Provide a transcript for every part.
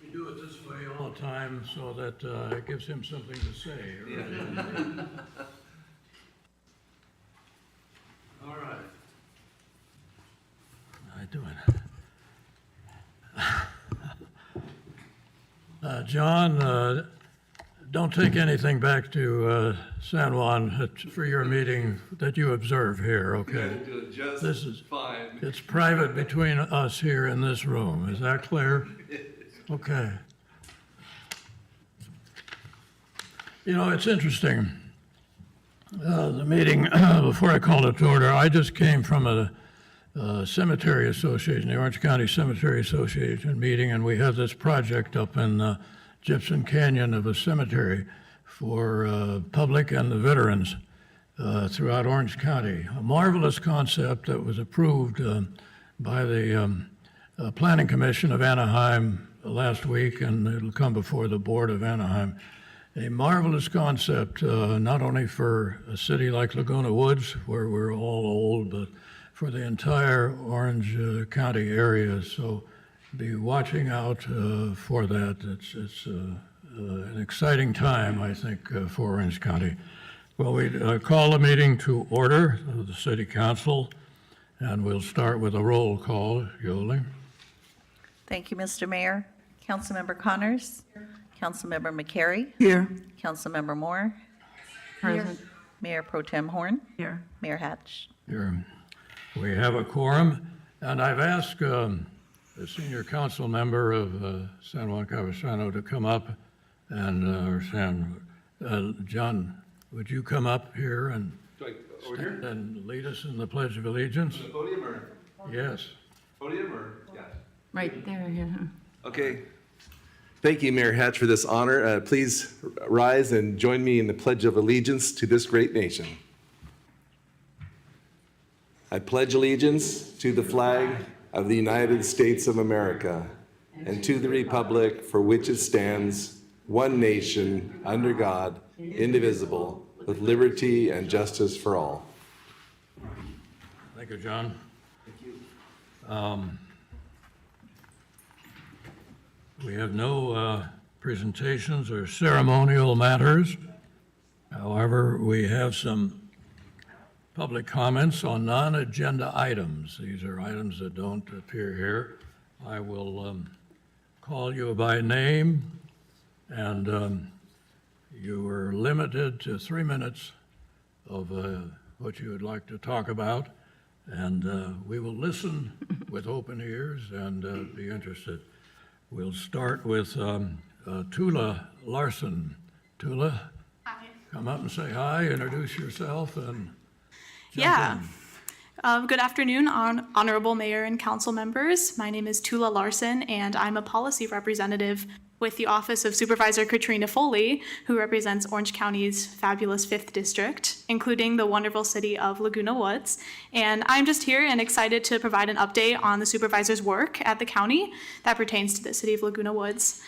You do it this way all the time so that it gives him something to say. Right? Yeah. All right. I do it. John, don't take anything back to San Juan for your meeting that you observe here, okay? You're doing just This is fine. It's private between us here in this room. Is that clear? Okay. You know, it's interesting. The meeting, before I called it to order, I just came from a cemetery association, the Orange County Cemetery Association meeting, and we have this project up in Gypsum Canyon of a cemetery for public and the veterans throughout Orange County. A marvelous concept that was approved by the Planning Commission of Anaheim last week, and it'll come before the Board of Anaheim. A marvelous concept, not only for a city like Laguna Woods, where we're all old, but for the entire Orange County area. So be watching out for that. It's an exciting time, I think, for Orange County. Well, we call the meeting to order of the City Council, and we'll start with a roll call. Yoli. Thank you, Mr. Mayor. Councilmember Connors. Councilmember McCary. Here. Councilmember Moore. Present. Mayor Pro Tem Horn. Here. Mayor Hatch. Here. We have a quorum, and I've asked the senior council member of San Juan Capistrano to come up and, John, would you come up here and Over here? and lead us in the Pledge of Allegiance? The podium or? Yes. Podium or? Yeah. Right there, yeah. Okay. Thank you, Mayor Hatch, for this honor. Please rise and join me in the Pledge of Allegiance to this great nation. I pledge allegiance to the flag of the United States of America and to the republic for which it stands, one nation, under God, indivisible, with liberty and justice for all. Thank you, John. Thank you. We have no presentations or ceremonial matters. However, we have some public comments on non-agenda items. These are items that don't appear here. I will call you by name, and you are limited to 3 minutes of what you would like to talk about, and we will listen with open ears and be interested. We'll start with Tula Larson. Tula, Hi. come up and say hi, introduce yourself, and Yeah. Good afternoon, Honorable Mayor and Council members. My name is Tula Larson, and I'm a policy representative with the Office of Supervisor Katrina Foley, who represents Orange County's fabulous 5th District, including the wonderful city of Laguna Woods. And I'm just here and excited to provide an update on the supervisor's work at the county that pertains to the city of Laguna Woods.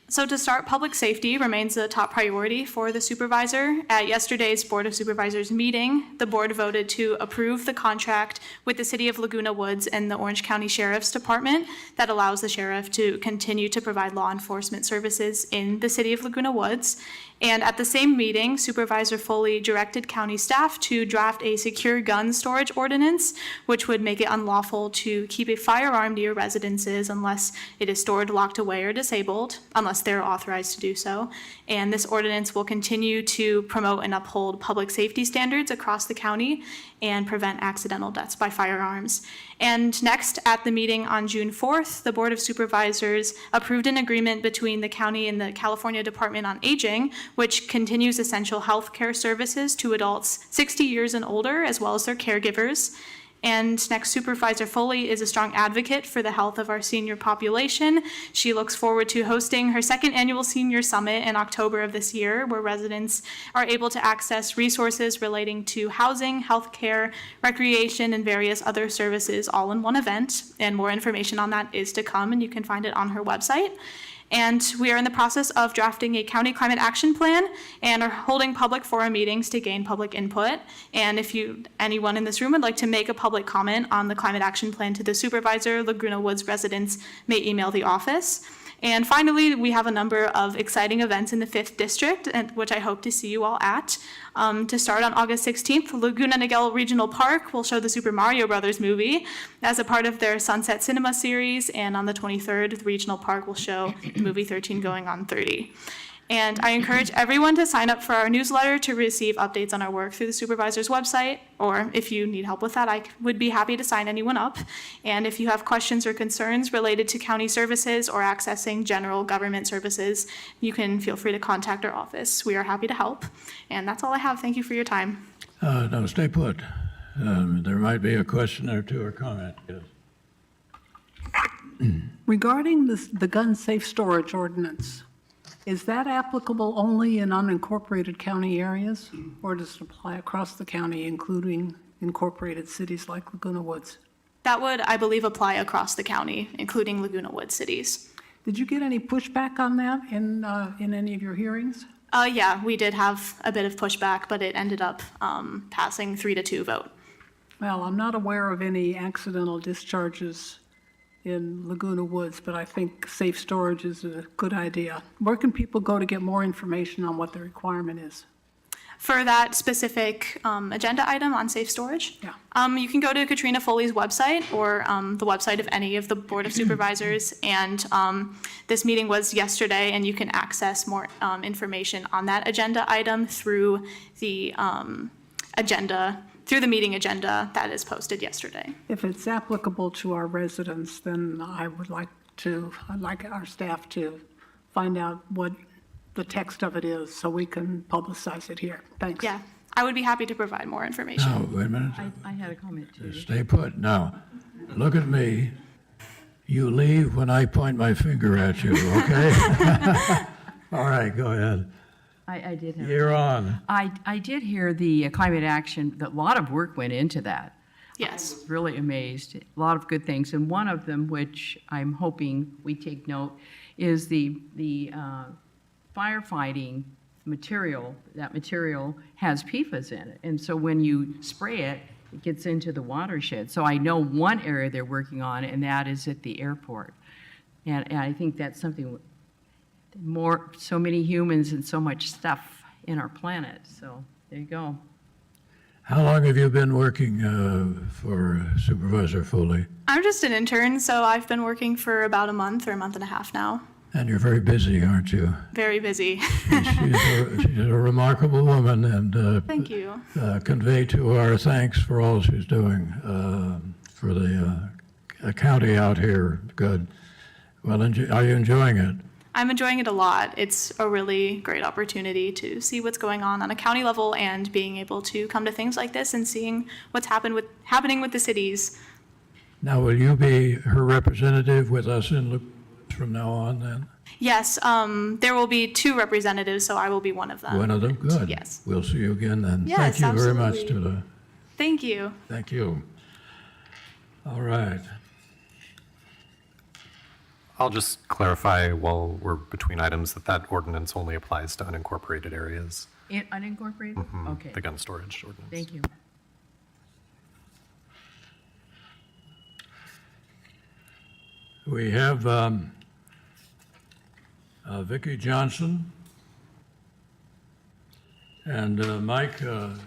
So to start, public safety remains a top priority for the supervisor. At yesterday's Board of Supervisors meeting, the board voted to approve the contract with the City of Laguna Woods and the Orange County Sheriff's Department that allows the sheriff to continue to provide law enforcement services in the City of Laguna Woods. And at the same meeting, Supervisor Foley directed county staff to draft a secure gun storage ordinance, which would make it unlawful to keep a firearm near residences unless it is stored, locked away, or disabled, unless they're authorized to do so. And this ordinance will continue to promote and uphold public safety standards across the county and prevent accidental deaths by firearms. And next, at the meeting on June 4th, the Board of Supervisors approved an agreement between the county and the California Department on Aging, which continues essential health care services to adults 60 years and older, as well as their caregivers. And next, Supervisor Foley is a strong advocate for the health of our senior population. She looks forward to hosting her 2nd annual Senior Summit in October of this year, where residents are able to access resources relating to housing, healthcare, recreation, and various other services all in one event. And more information on that is to come, and you can find it on her website. And we are in the process of drafting a county climate action plan and are holding public forum meetings to gain public input. And if anyone in this room would like to make a public comment on the climate action plan to the supervisor, Laguna Woods residents may email the office. And finally, we have a number of exciting events in the 5th District, which I hope to see you all at. To start on August 16th, Laguna Niguel Regional Park will show the Super Mario Brothers movie as a part of their Sunset Cinema series, and on the 23rd, the Regional Park will show the movie 13 Going on 30. And I encourage everyone to sign up for our newsletter to receive updates on our work through the supervisor's website, or if you need help with that, I would be happy to sign anyone up. And if you have questions or concerns related to county services or accessing general government services, you can feel free to contact our office. We are happy to help. And that's all I have. Thank you for your time. No, stay put. There might be a question or two or comment. Yes. Regarding the gun safe storage ordinance, is that applicable only in unincorporated county areas, or does it apply across the county, including incorporated cities like Laguna Woods? That would, I believe, apply across the county, including Laguna Woods cities. Did you get any pushback on that in any of your hearings? Yeah, we did have a bit of pushback, but it ended up passing 3-2 vote. Well, I'm not aware of any accidental discharges in Laguna Woods, but I think safe storage is a good idea. Where can people go to get more information on what the requirement is? For that specific agenda item on safe storage? Yeah. You can go to Katrina Foley's website or the website of any of the Board of Supervisors. And this meeting was yesterday, and you can access more information on that agenda item through the through the meeting agenda that is posted yesterday. If it's applicable to our residents, then I'd like our staff to find out what the text of it is so we can publicize it here. Thanks. Yeah, I would be happy to provide more information. Now, wait a minute. I had a comment too. Stay put. Now, look at me. You leave when I point my finger at you, okay? All right, go ahead. I did have. You're on. I did hear the climate action, that a lot of work went into that. Yes. Really amazed. A lot of good things. And one of them, which I'm hoping we take note, is the firefighting material. That material has PFAS in it. And so when you spray it, it gets into the watershed. So I know one area they're working on, and that is at the airport. And I think that's something so many humans and so much stuff in our planet. So there you go. How long have you been working for Supervisor Foley? I'm just an intern, so I've been working for about a month or a month and a half now. And you're very busy, aren't you? Very busy. She's a remarkable woman, and Thank you. convey to our thanks for all she's doing for the county out here. Good. Well, are you enjoying it? I'm enjoying it a lot. It's a really great opportunity to see what's going on a county level and being able to come to things like this and seeing what's happening with the cities. Now, will you be her representative with us from now on then? Yes, there will be 2 representatives, so I will be one of them. One of them? Good. Yes. We'll see you again then. Yes, Thank you very much, absolutely. Tula. Thank you. Thank you. All right. I'll just clarify while we're between items that ordinance only applies to unincorporated areas, Unincorporated? Okay. the gun storage ordinance. Thank you. We have Vicki Johnson. And Mike,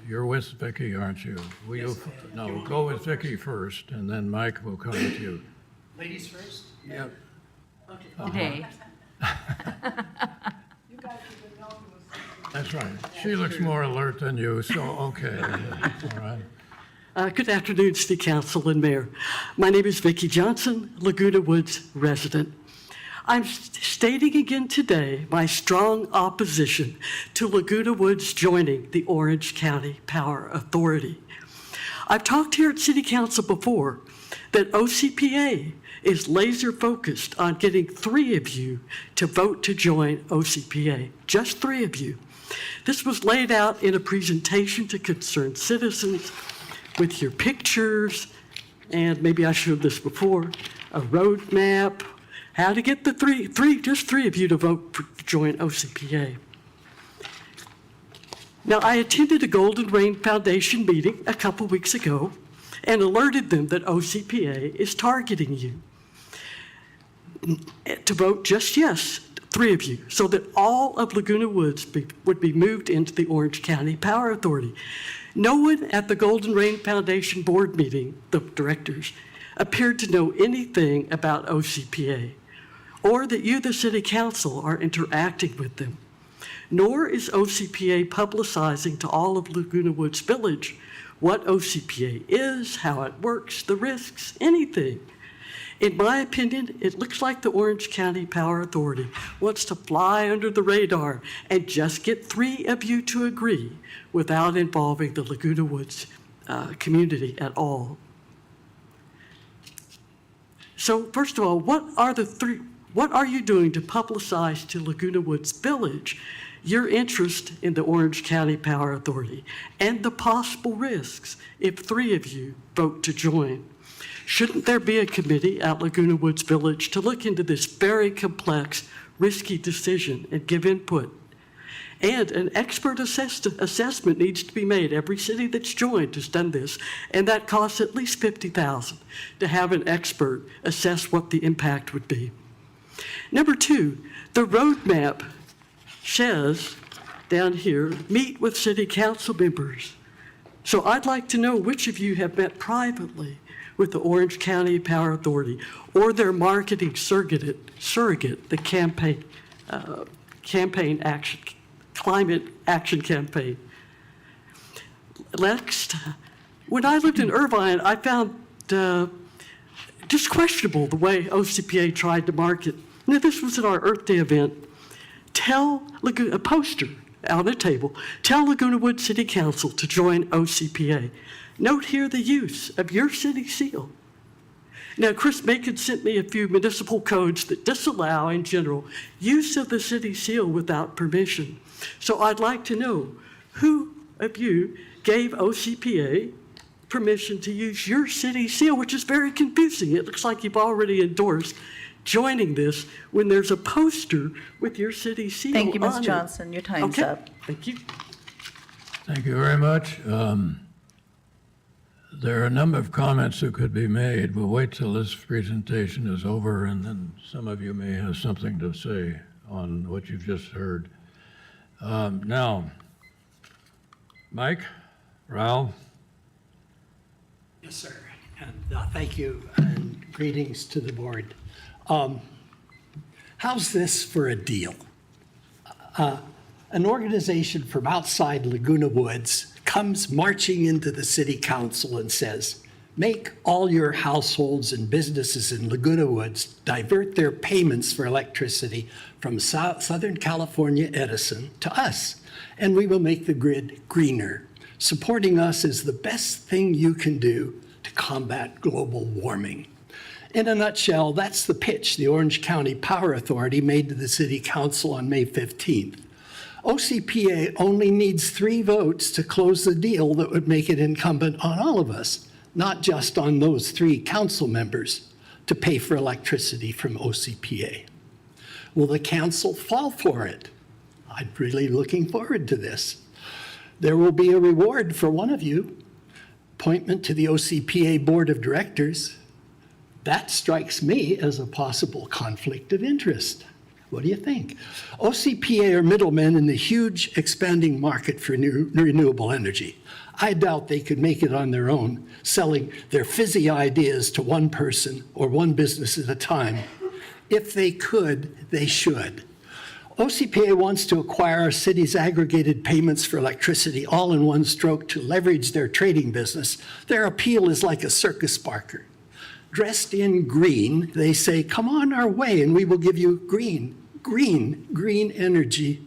you're with Vicki, aren't you? Will you? No, go with Vicki first, and then Mike will come with you. Ladies first? Yep. Today. That's right. She looks more alert than you, so okay. All right. Good afternoon, City Council and Mayor. My name is Vicki Johnson, Laguna Woods resident. I'm stating again today my strong opposition to Laguna Woods joining the Orange County Power Authority. I've talked here at City Council before that OCPA is laser focused on getting 3 of you to vote to join OCPA, just 3 of you. This was laid out in a presentation to concerned citizens with your pictures, and maybe I showed this before, a roadmap, how to get the just three of you to vote to join OCPA. Now, I attended a Golden Rain Foundation meeting a couple weeks ago and alerted them that OCPA is targeting you. to vote just yes, 3 of you, so that all of Laguna Woods would be moved into the Orange County Power Authority. No one at the Golden Rain Foundation board meeting, the directors, appeared to know anything about OCPA, or that you, the city council, are interacting with them. Nor is OCPA publicizing to all of Laguna Woods Village what OCPA is, how it works, the risks, anything. In my opinion, it looks like the Orange County Power Authority wants to fly under the radar and just get 3 of you to agree without involving the Laguna Woods community at all. So first of all, what are you doing to publicize to Laguna Woods Village your interest in the Orange County Power Authority and the possible risks if 3 of you vote to join? Shouldn't there be a committee at Laguna Woods Village to look into this very complex, risky decision and give input? And an expert assessment needs to be made. Every city that's joined has done this, and that costs at least $50,000 to have an expert assess what the impact would be. Number 2, the roadmap says down here, meet with city council members. So I'd like to know which of you have met privately with the Orange County Power Authority or their marketing surrogate, the climate action campaign. Next, when I lived in Irvine, I found just questionable the way OCPA tried to market. Now, this was at our Earth Day event. A poster on a table, tell Laguna Woods City Council to join OCPA. Note here the use of your city seal. Now, Chris Macon sent me a few municipal codes that disallow, in general, use of the city seal without permission. So I'd like to know who of you gave OCPA permission to use your city seal, which is very confusing. It looks like you've already endorsed joining this when there's a poster with your city seal on it. Thank you, Ms. Johnson. Your time's Okay, up. thank you. Thank you very much. There are a number of comments that could be made. We'll wait till this presentation is over, and then some of you may have something to say on what you've just heard. Now, Mike, Raul, Yes, sir. And thank you, and greetings to the board. How's this for a deal? An organization from outside Laguna Woods comes marching into the city council and says, make all your households and businesses in Laguna Woods divert their payments for electricity from Southern California Edison to us, and we will make the grid greener. Supporting us is the best thing you can do to combat global warming. In a nutshell, that's the pitch the Orange County Power Authority made to the City Council on May 15th. OCPA only needs 3 votes to close the deal that would make it incumbent on all of us, not just on those 3 council members, to pay for electricity from OCPA. Will the council fall for it? I'm really looking forward to this. There will be a reward for one of you, appointment to the OCPA Board of Directors. That strikes me as a possible conflict of interest. What do you think? OCPA are middlemen in the huge expanding market for renewable energy. I doubt they could make it on their own, selling their fizzy ideas to one person or one business at a time. If they could, they should. OCPA wants to acquire our city's aggregated payments for electricity all in one stroke to leverage their trading business. Their appeal is like a circus barker. Dressed in green, they say, come on our way and we will give you green energy.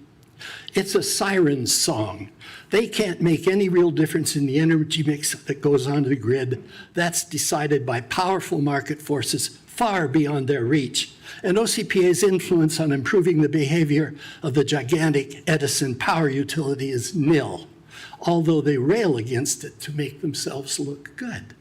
It's a siren song. They can't make any real difference in the energy mix that goes onto the grid. That's decided by powerful market forces far beyond their reach. And OCPA's influence on improving the behavior of the gigantic Edison power utility is nil, although they rail against it to make themselves look good.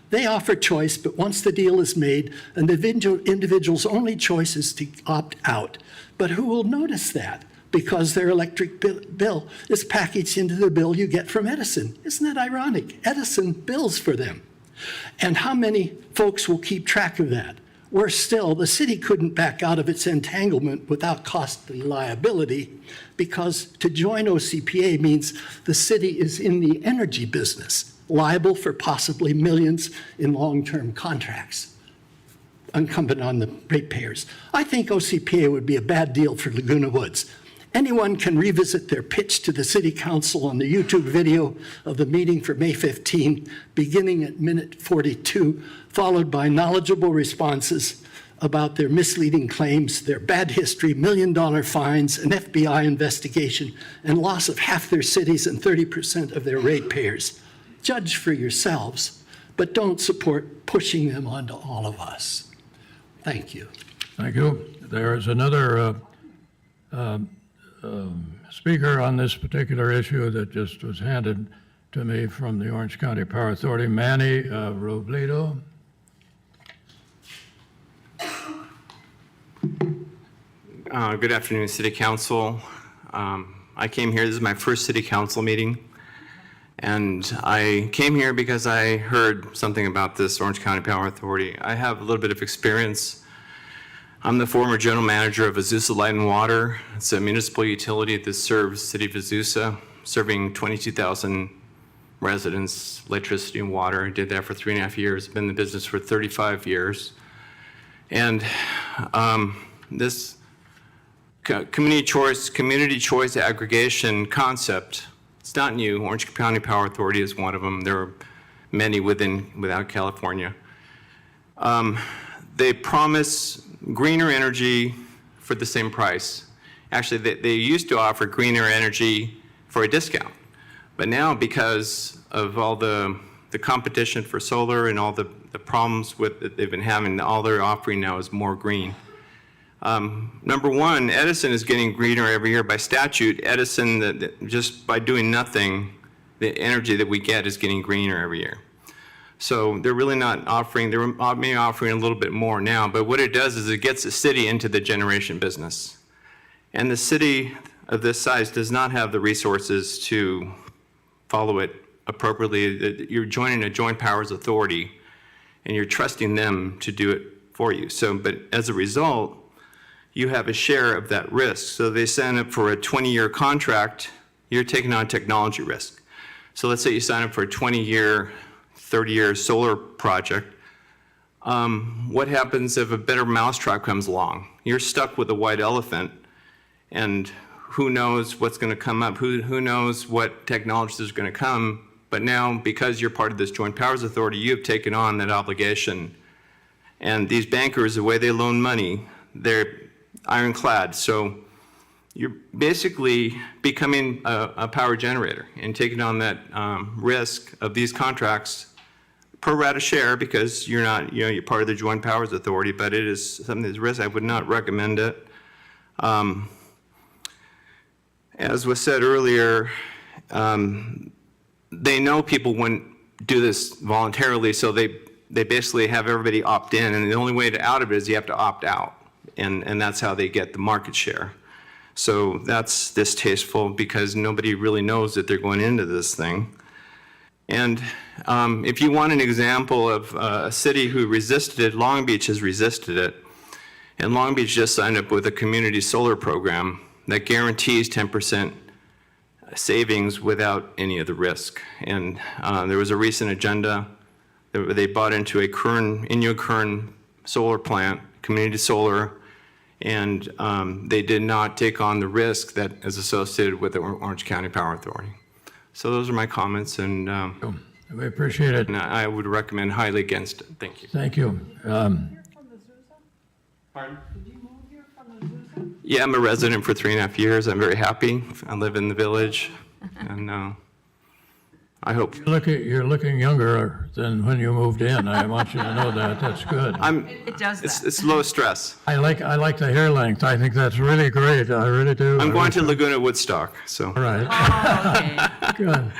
They offer choice, but once the deal is made, an individual's only choice is to opt out. But who will notice that? Because their electric bill is packaged into the bill you get from Edison. Isn't that ironic? Edison bills for them. And how many folks will keep track of that? Worse still, the city couldn't back out of its entanglement without costly liability because to join OCPA means the city is in the energy business, liable for possibly millions in long-term contracts, incumbent on the ratepayers. I think OCPA would be a bad deal for Laguna Woods. Anyone can revisit their pitch to the City Council on the YouTube video of the meeting for May 15, beginning at minute 42, followed by knowledgeable responses about their misleading claims, their bad history, million-dollar fines, an FBI investigation, and loss of half their cities and 30% of their ratepayers. Judge for yourselves, but don't support pushing them onto all of us. Thank you. Thank you. There is another speaker on this particular issue that just was handed to me from the Orange County Power Authority, Manny Robledo. Good afternoon, City Council. I came here, this is my first City Council meeting, and I came here because I heard something about this Orange County Power Authority. I have a little bit of experience. I'm the former general manager of Azusa Light and Water. It's a municipal utility that serves the city of Azusa, serving 22,000 residents, electricity and water. I did that for 3.5 years. I've been in the business for 35 years. And this community choice aggregation concept, it's not new. Orange County Power Authority is one of them. There are many without California. They promise greener energy for the same price. Actually, they used to offer greener energy for a discount. But now, because of all the competition for solar and all the problems that they've been having, all they're offering now is more green. Number one, Edison is getting greener every year by statute. Edison, just by doing nothing, the energy that we get is getting greener every year. So they're really not offering, they're maybe offering a little bit more now, but what it does is it gets the city into the generation business. And the city of this size does not have the resources to follow it appropriately. You're joining a joint powers authority and you're trusting them to do it for you. So, but as a result, you have a share of that risk. So they sign up for a 20-year contract, you're taking on technology risk. So let's say you sign up for a 20-year, 30-year solar project. What happens if a better mousetrap comes along? You're stuck with a white elephant, and who knows what's going to come up? Who knows what technologies is going to come? But now, because you're part of this Joint Powers Authority, you have taken on that obligation. And these bankers, the way they loan money, they're ironclad. So you're basically becoming a power generator and taking on that risk of these contracts pro rata share, because you're not, you're part of the Joint Powers Authority, but it is something that's risk. I would not recommend it. As was said earlier, they know people wouldn't do this voluntarily, so they basically have everybody opt in, and the only way to out of it is you have to opt out, and that's how they get the market share. So that's distasteful because nobody really knows that they're going into this thing. And if you want an example of a city who resisted it, Long Beach has resisted it. And Long Beach just signed up with a community solar program that guarantees 10% savings without any of the risk. And there was a recent agenda that they bought into a Kern solar plant, community solar, and they did not take on the risk that is associated with the Orange County Power Authority. So those are my comments, and We appreciate it. I would recommend highly against it. Thank you. Thank you. Pardon? Yeah, I'm a resident for 3.5 years. I'm very happy. I live in the village, and I hope. You're looking younger than when you moved in. I want you to know that. That's good. It does that. It's low stress. I like the hair length. I think that's really great. I really do. I'm going to Laguna Woodstock, so. All right. Oh, okay. Good.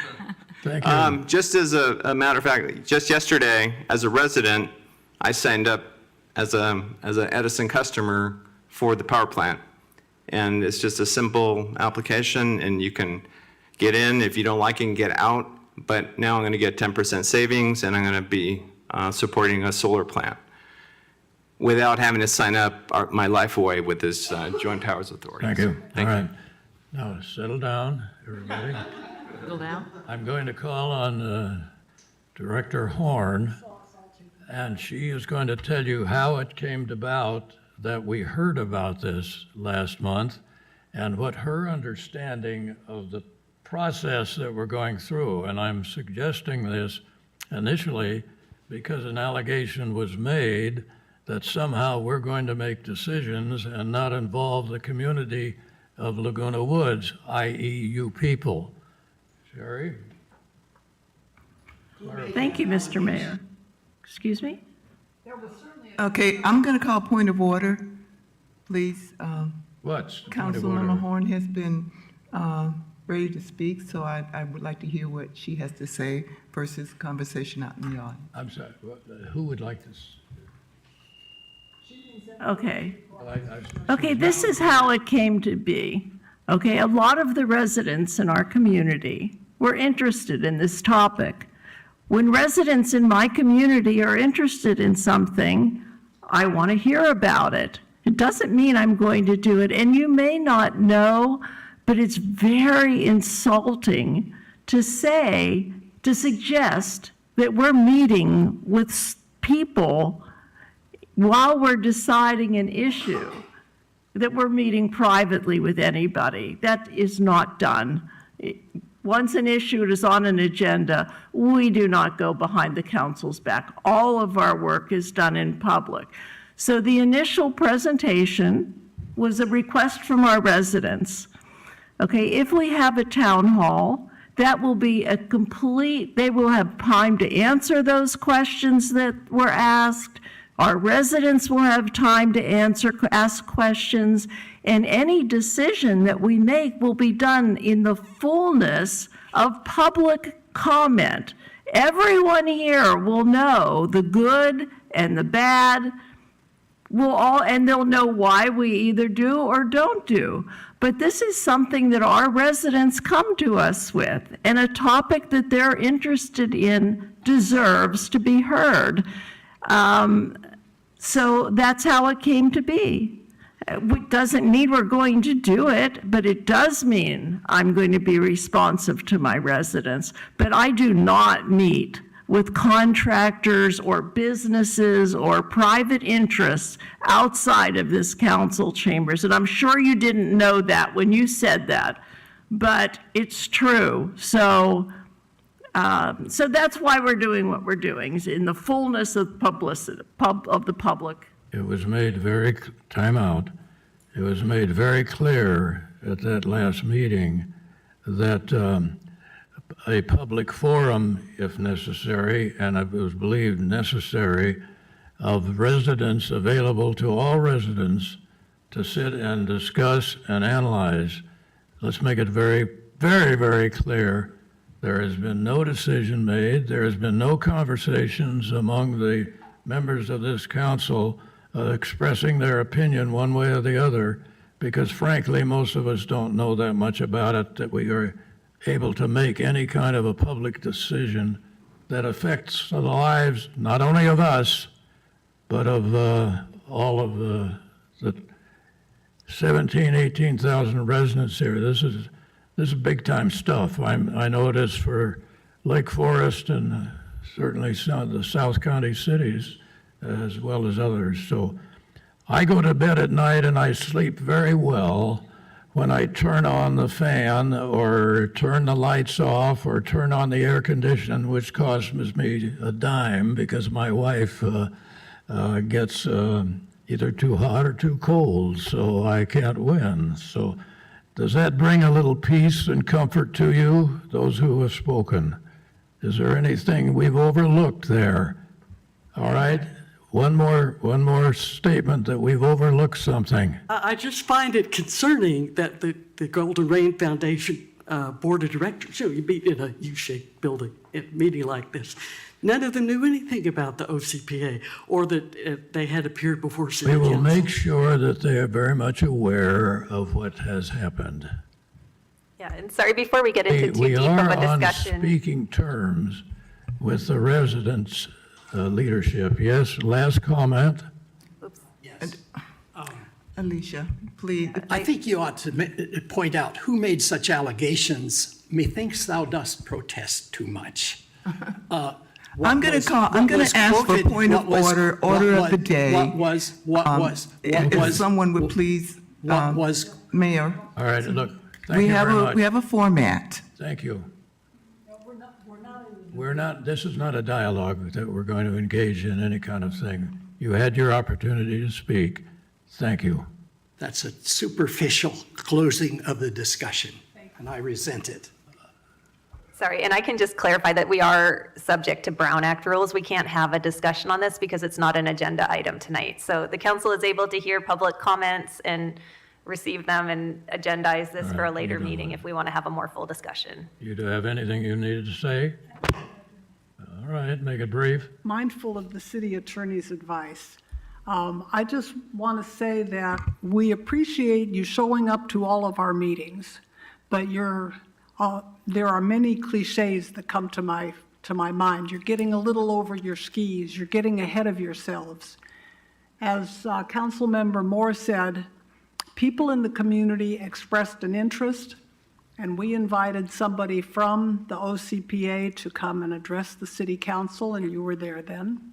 Thank you. Just as a matter of fact, just yesterday, as a resident, I signed up as an Edison customer for the power plant. And it's just a simple application, and you can get in. If you don't like it, you can get out. But now I'm going to get 10% savings, and I'm going to be supporting a solar plant. without having to sign up my life away with this Joint Powers Authority. Thank you. Thank All you. right. Now, settle down, everybody. Go down. I'm going to call on Director Horn, and she is going to tell you how it came about that we heard about this last month and what her understanding of the process that we're going through. And I'm suggesting this initially because an allegation was made that somehow we're going to make decisions and not involve the community of Laguna Woods, i.e. you people. Sherry? Thank you, Mr. Mayor. Excuse me? Okay, I'm going to call point of order, please. What's the point of order? Councilmember Horn has been ready to speak, so I would like to hear what she has to say versus conversation out in the audience. I'm sorry, who would like this? Okay. Okay, this is how it came to be. Okay, a lot of the residents in our community were interested in this topic. When residents in my community are interested in something, I want to hear about it. It doesn't mean I'm going to do it, and you may not know, but it's very insulting to suggest that we're meeting with people while we're deciding an issue, that we're meeting privately with anybody. That is not done. Once an issue is on an agenda, we do not go behind the council's back. All of our work is done in public. So the initial presentation was a request from our residents. Okay, if we have a town hall, that will be a complete, they will have time to answer those questions that were asked. Our residents will have time to ask questions, and any decision that we make will be done in the fullness of public comment. Everyone here will know the good and the bad, and they'll know why we either do or don't do. But this is something that our residents come to us with, and a topic that they're interested in deserves to be heard. So that's how it came to be. It doesn't mean we're going to do it, but it does mean I'm going to be responsive to my residents. But I do not meet with contractors or businesses or private interests outside of this council chambers. And I'm sure you didn't know that when you said that, but it's true. So that's why we're doing what we're doing, is in the fullness of publicity, of the public. It was made time out. It was made very clear at that last meeting that a public forum, if necessary, and it was believed necessary, of residents available to all residents to sit and discuss and analyze. Let's make it very, very, very clear. There has been no decision made. There has been no conversations among the members of this council expressing their opinion one way or the other, because frankly, most of us don't know that much about it, that we are able to make any kind of a public decision that affects the lives not only of us, but of all of the 17,000, 18,000 residents here. This is big time stuff. I know it is for Lake Forest and certainly some of the South County cities as well as others. So I go to bed at night and I sleep very well when I turn on the fan or turn the lights off or turn on the air conditioning, which costs me a dime because my wife gets either too hot or too cold, so I can't win. So does that bring a little peace and comfort to you, those who have spoken? Is there anything we've overlooked there? All right, one more statement that we've overlooked something. I just find it concerning that the Golden Rain Foundation Board of Directors, you meet in a U-shaped building at a meeting like this. None of them knew anything about the OCPA or that they had appeared before city council. We will make sure that they are very much aware of what has happened. Yeah, and sorry, before we get into too deep of a We are on discussion. speaking terms with the residents' leadership. Yes, last comment? Oops. Alicia, please. I think you ought to point out who made such allegations. Methinks thou dost protest too much. I'm going to ask for point of order of the day. If someone would please, Mayor. All right, look, thank you very much. We have a format. Thank you. This is not a dialogue that we're going to engage in any kind of thing. You had your opportunity to speak. Thank you. That's a superficial closing of the discussion, and I resent it. Sorry, and I can just clarify that we are subject to Brown Act rules. We can't have a discussion on this because it's not an agenda item tonight. So the council is able to hear public comments and receive them and agendize this for a later meeting if we want to have a more full discussion. You do have anything you needed to say? All right, make it brief. Mindful of the city attorney's advice, I just want to say that we appreciate you showing up to all of our meetings, but there are many cliches that come to my mind. You're getting a little over your skis. You're getting ahead of yourselves. As Councilmember Moore said, people in the community expressed an interest, and we invited somebody from the OCPA to come and address the city council, and you were there then.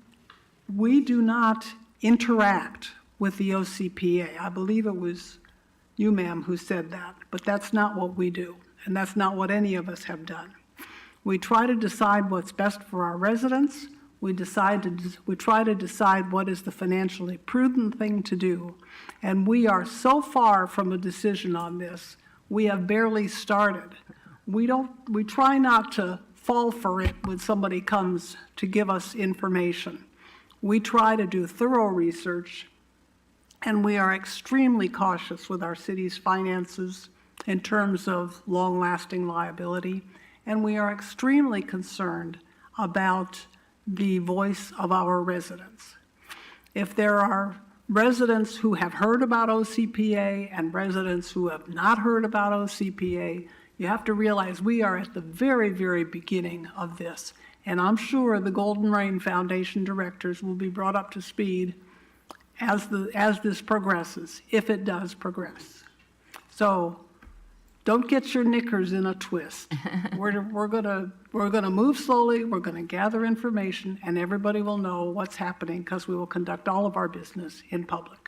We do not interact with the OCPA. I believe it was you, ma'am, who said that, but that's not what we do, and that's not what any of us have done. We try to decide what's best for our residents. We try to decide what is the financially prudent thing to do, and we are so far from a decision on this. We have barely started. We try not to fall for it when somebody comes to give us information. We try to do thorough research, and we are extremely cautious with our city's finances in terms of long-lasting liability, and we are extremely concerned about the voice of our residents. If there are residents who have heard about OCPA and residents who have not heard about OCPA, you have to realize we are at the very, very beginning of this. And I'm sure the Golden Rain Foundation directors will be brought up to speed as this progresses, if it does progress. So don't get your knickers in a twist. We're gonna move slowly, we're gonna gather information, and everybody will know what's happening because we will conduct all of our business in public.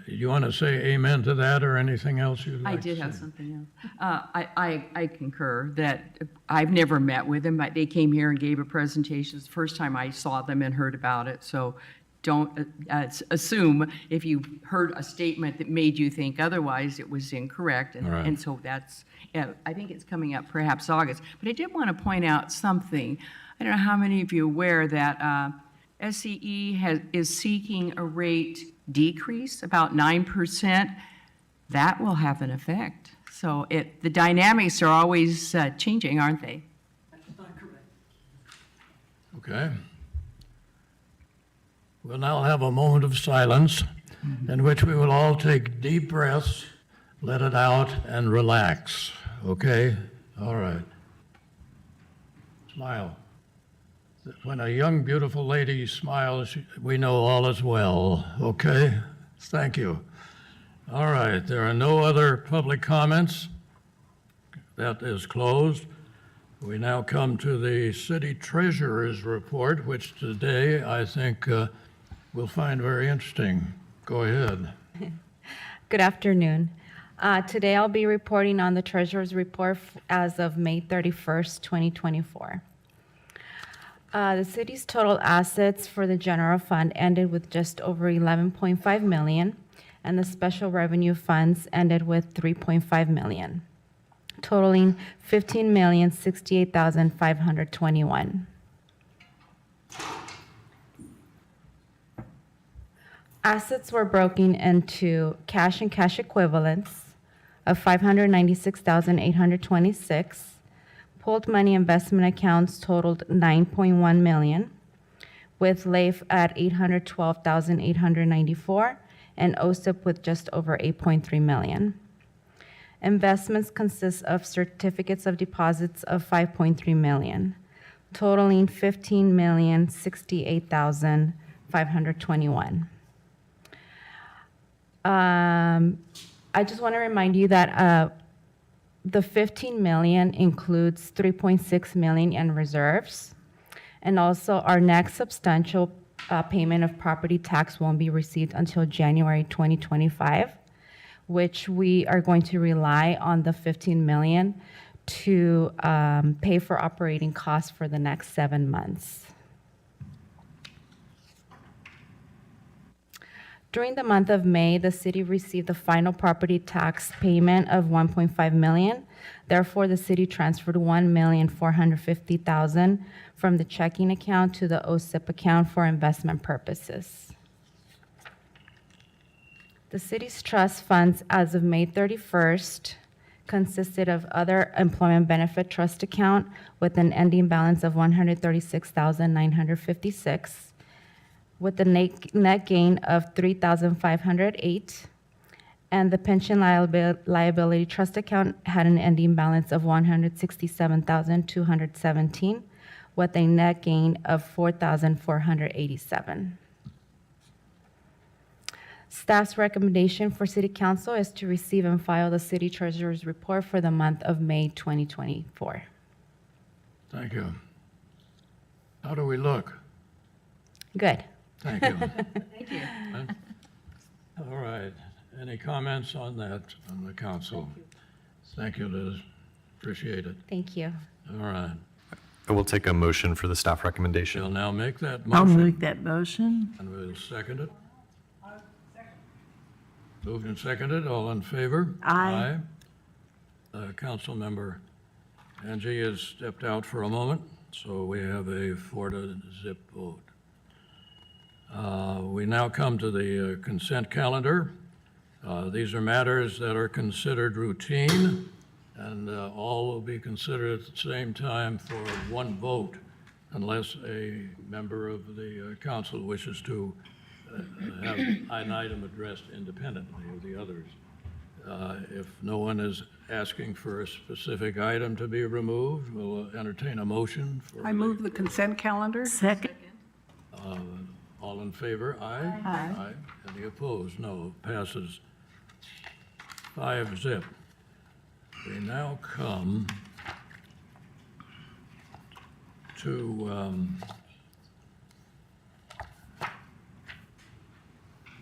You want to say amen to that or anything else you'd like I did to have say? something else. I concur that I've never met with them, but they came here and gave a presentation. It's the first time I saw them and heard about it, so don't assume if you heard a statement that made you think otherwise, it was incorrect. And so that's, I think it's coming up perhaps August. But I did want to point out something. I don't know how many of you are aware that SCE is seeking a rate decrease, about 9%. That will have an effect. So the dynamics are always changing, aren't they? That's not correct. Okay. We'll now have a moment of silence in which we will all take deep breaths, let it out, and relax. Okay? All right. Smile. When a young, beautiful lady smiles, we know all is well. Okay? Thank you. All right. There are no other public comments. That is closed. We now come to the city treasurer's report, which today I think we'll find very interesting. Go ahead. Good afternoon. Today I'll be reporting on the treasurer's report as of May 31st, 2024. The city's total assets for the general fund ended with just over 11.5 million, and the special revenue funds ended with 3.5 million, totaling 15,068,521. Assets were broken into cash and cash equivalents of 596,826. Pooled money investment accounts totaled 9.1 million, with LAIF at 812,894 and OSIP with just over 8.3 million. Investments consist of certificates of deposits of 5.3 million, totaling 15,068,521. I just want to remind you that the 15 million includes 3.6 million in reserves. And also our next substantial payment of property tax won't be received until January 2025, which we are going to rely on the 15 million to pay for operating costs for the next 7 months. During the month of May, the city received the final property tax payment of 1.5 million. Therefore, the city transferred 1,450,000 from the checking account to the OSIP account for investment purposes. The city's trust funds as of May 31st consisted of other employment benefit trust account with an ending balance of 136,956, with a net gain of 3,508, and the pension liability trust account had an ending balance of 167,217, with a net gain of 4,487. Staff's recommendation for City Council is to receive and file the City Treasurer's report for the month of May 2024. Thank you. How do we look? Good. Thank you. Thank you. All right. Any comments on that from the council? Thank you, Liz. Appreciate it. Thank you. All right. I will take a motion for the staff recommendation. We'll now make that I'll motion. move that motion. And we'll second it. Moved and seconded. All in favor? Aye. Councilmember Angie has stepped out for a moment, so we have a 4-0 vote. We now come to the consent calendar. These are matters that are considered routine, and all will be considered at the same time for one vote, unless a member of the council wishes to have an item addressed independently of the others. If no one is asking for a specific item to be removed, we'll entertain a motion for. I move the consent calendar. Second. All in favor? Aye. Aye. Any opposed? No. Passes 5-0. We now come to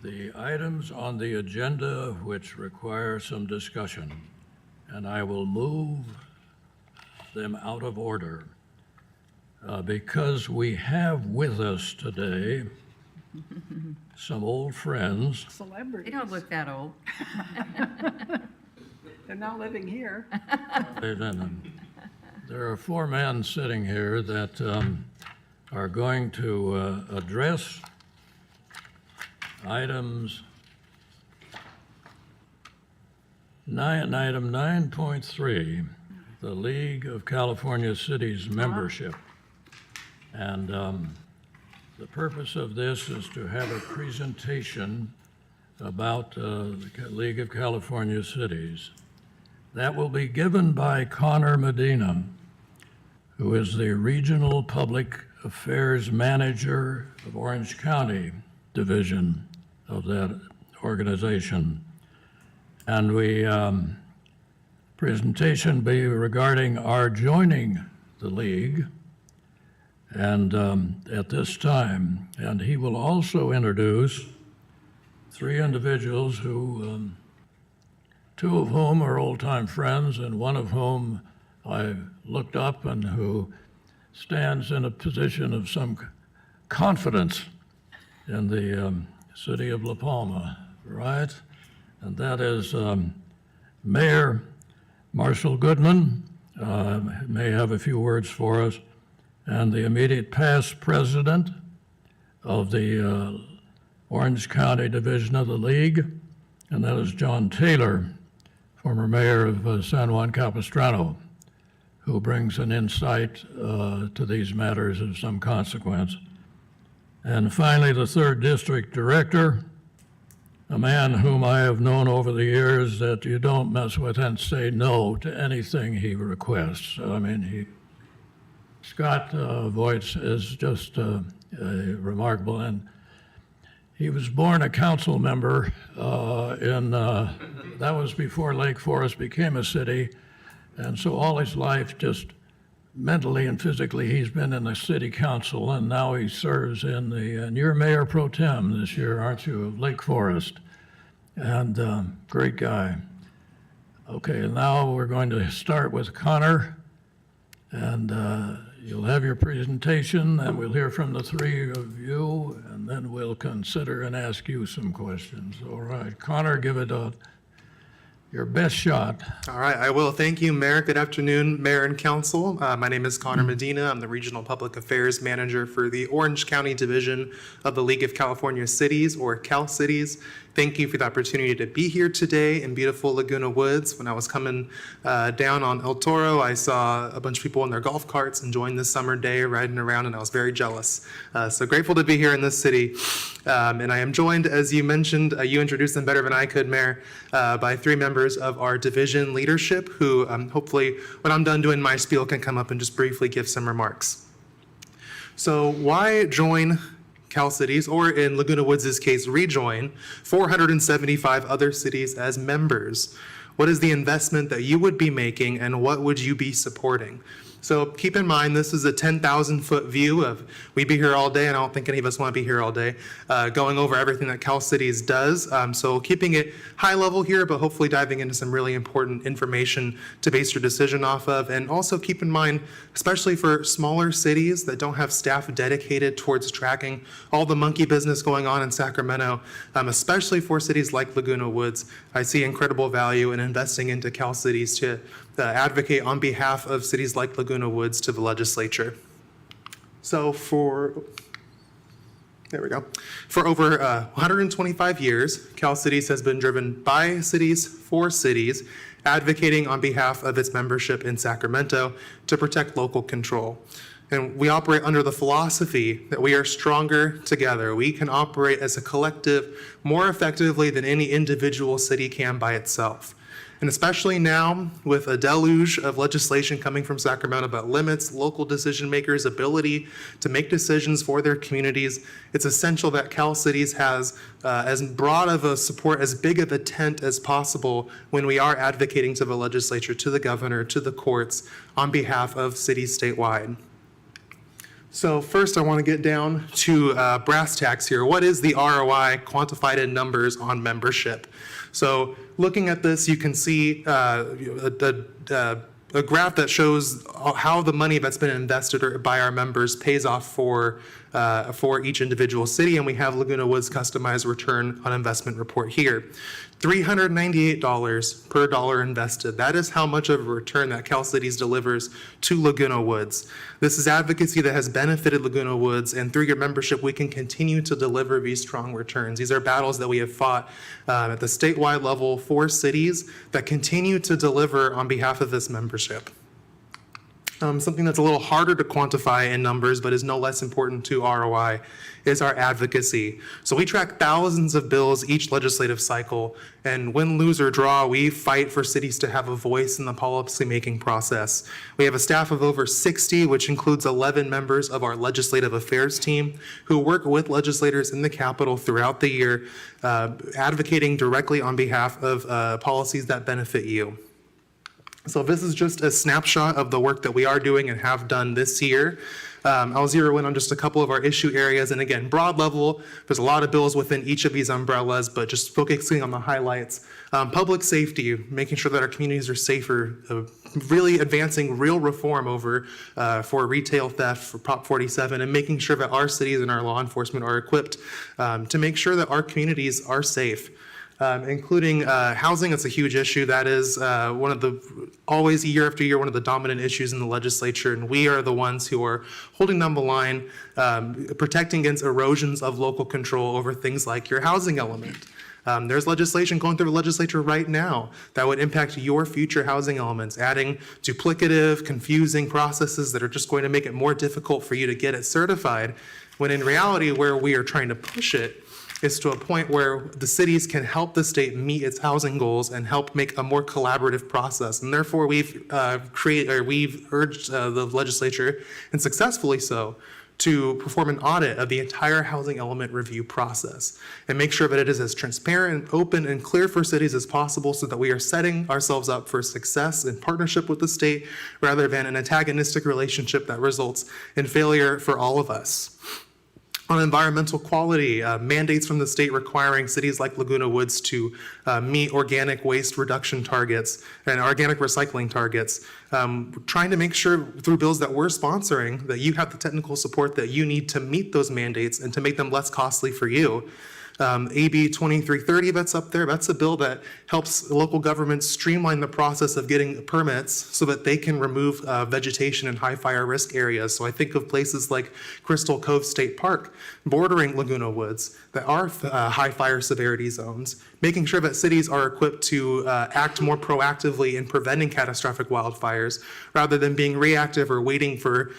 the items on the agenda which require some discussion, and I will move them out of order because we have with us today some old friends. They Celebrities. don't look that old. They're not living here. There are 4 men sitting here that are going to address items, item 9.3, the League of California Cities membership. And the purpose of this is to have a presentation about the League of California Cities. That will be given by Connor Medina, who is the Regional Public Affairs Manager of Orange County Division of that organization. And presentation be regarding our joining the League and at this time. And he will also introduce 3 individuals who, 2 of whom are old-time friends and one of whom I looked up and who stands in a position of some confidence in the city of La Palma, right? And that is Mayor Marshall Goodman, may have a few words for us, and the immediate past president of the Orange County Division of the League, and that is John Taylor, former mayor of San Juan Capistrano, who brings an insight to these matters of some consequence. And finally, the 3rd District Director, a man whom I have known over the years that you don't mess with and say no to anything he requests. I mean, Scott Voigt is just remarkable, and He was born a council member that was before Lake Forest became a city. And so all his life, just mentally and physically, he's been in the city council, and now he serves and you're mayor pro tem this year, aren't you, of Lake Forest? And great guy. Okay, now we're going to start with Connor, and you'll have your presentation, and we'll hear from the three of you, and then we'll consider and ask you some questions. All right, Connor, give it your best shot. All right, I will. Thank you, Mayor. Good afternoon, Mayor and Council. My name is Connor Medina. I'm the Regional Public Affairs Manager for the Orange County Division of the League of California Cities, or Cal Cities. Thank you for the opportunity to be here today in beautiful Laguna Woods. When I was coming down on El Toro, I saw a bunch of people in their golf carts enjoying this summer day, riding around, and I was very jealous. So grateful to be here in this city. And I am joined, as you mentioned, you introduced them better than I could, Mayor, by three members of our division leadership who hopefully, when I'm done doing my spiel, can come up and just briefly give some remarks. So why join Cal Cities, or in Laguna Woods' case, rejoin 475 other cities as members? What is the investment that you would be making, and what would you be supporting? So keep in mind, this is a 10,000-foot view of, we'd be here all day, and I don't think any of us want to be here all day, going over everything that Cal Cities does. So keeping it high level here, but hopefully diving into some really important information to base your decision off of. And also keep in mind, especially for smaller cities that don't have staff dedicated towards tracking all the monkey business going on in Sacramento, especially for cities like Laguna Woods, I see incredible value in investing into Cal Cities to advocate on behalf of cities like Laguna Woods to the legislature. So there we go. For over 125 years, Cal Cities has been driven by cities for cities, advocating on behalf of its membership in Sacramento to protect local control. And we operate under the philosophy that we are stronger together. We can operate as a collective more effectively than any individual city can by itself. And especially now, with a deluge of legislation coming from Sacramento that limits local decision makers' ability to make decisions for their communities, it's essential that Cal Cities has as broad of a support, as big of a tent as possible when we are advocating to the legislature, to the governor, to the courts on behalf of cities statewide. So first, I want to get down to brass tacks here. What is the ROI quantified in numbers on membership? So looking at this, you can see a graph that shows how the money that's been invested by our members pays off for each individual city, and we have Laguna Woods' customized return on investment report here. $398 per dollar invested. That is how much of a return that Cal Cities delivers to Laguna Woods. This is advocacy that has benefited Laguna Woods, and through your membership, we can continue to deliver these strong returns. These are battles that we have fought at the statewide level for cities that continue to deliver on behalf of this membership. Something that's a little harder to quantify in numbers, but is no less important to ROI, is our advocacy. So we track thousands of bills each legislative cycle, and win, lose, or draw, we fight for cities to have a voice in the policy-making process. We have a staff of over 60, which includes 11 members of our legislative affairs team, who work with legislators in the Capitol throughout the year, advocating directly on behalf of policies that benefit you. So this is just a snapshot of the work that we are doing and have done this year. I'll zero in on just a couple of our issue areas. And again, broad level, there's a lot of bills within each of these umbrellas, but just focusing on the highlights. Public safety, making sure that our communities are safer, really advancing real reform over for retail theft, for Prop 47, and making sure that our cities and our law enforcement are equipped to make sure that our communities are safe. Including housing. It's a huge issue. That is one of the, always year after year, one of the dominant issues in the legislature, and we are the ones who are holding down the line, protecting against erosions of local control over things like your housing element. There's legislation going through the legislature right now that would impact your future housing elements, adding duplicative, confusing processes that are just going to make it more difficult for you to get it certified, when in reality, where we are trying to push it is to a point where the cities can help the state meet its housing goals and help make a more collaborative process. And therefore, we've urged the legislature, and successfully so, to perform an audit of the entire housing element review process and make sure that it is as transparent, open, and clear for cities as possible so that we are setting ourselves up for success in partnership with the state rather than an antagonistic relationship that results in failure for all of us. On environmental quality, mandates from the state requiring cities like Laguna Woods to meet organic waste reduction targets and organic recycling targets, trying to make sure through bills that we're sponsoring that you have the technical support that you need to meet those mandates and to make them less costly for you. AB 2330 that's up there, that's a bill that helps local governments streamline the process of getting permits so that they can remove vegetation in high fire risk areas. So I think of places like Crystal Cove State Park, bordering Laguna Woods, that are high fire severity zones, making sure that cities are equipped to act more proactively in preventing catastrophic wildfires rather than being reactive or waiting for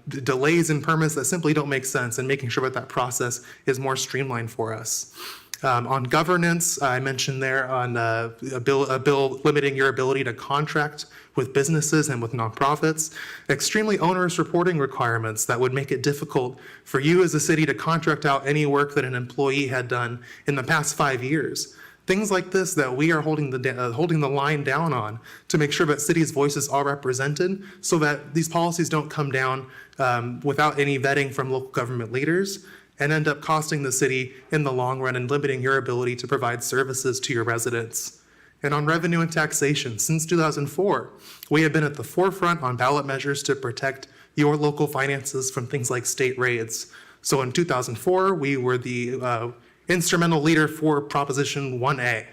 delays in permits that simply don't make sense, and making sure that that process is more streamlined for us. On governance, I mentioned there on a bill limiting your ability to contract with businesses and with nonprofits, extremely onerous reporting requirements that would make it difficult for you as a city to contract out any work that an employee had done in the past 5 years. Things like this that we are holding the line down on to make sure that cities' voices are represented so that these policies don't come down without any vetting from local government leaders and end up costing the city in the long run and limiting your ability to provide services to your residents. And on revenue and taxation, since 2004, we have been at the forefront on ballot measures to protect your local finances from things like state raids. So in 2004, we were the instrumental leader for Proposition 1A.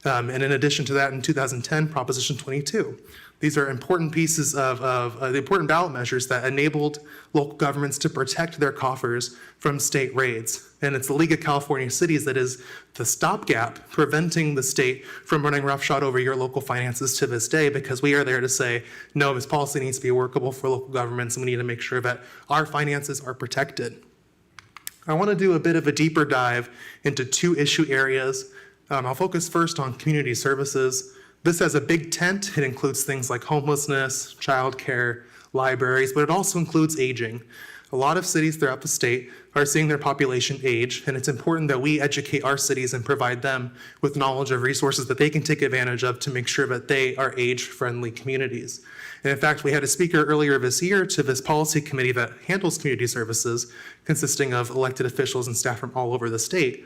And in addition to that, in 2010, Proposition 22. These are important pieces of the important ballot measures that enabled local governments to protect their coffers from state raids. And it's the League of California Cities that is the stopgap preventing the state from running roughshod over your local finances to this day, because we are there to say, no, this policy needs to be workable for local governments, and we need to make sure that our finances are protected. I want to do a bit of a deeper dive into two issue areas. I'll focus first on community services. This has a big tent. It includes things like homelessness, childcare, libraries, but it also includes aging. A lot of cities throughout the state are seeing their population age, and it's important that we educate our cities and provide them with knowledge of resources that they can take advantage of to make sure that they are age-friendly communities. And in fact, we had a speaker earlier this year to this policy committee that handles community services, consisting of elected officials and staff from all over the state,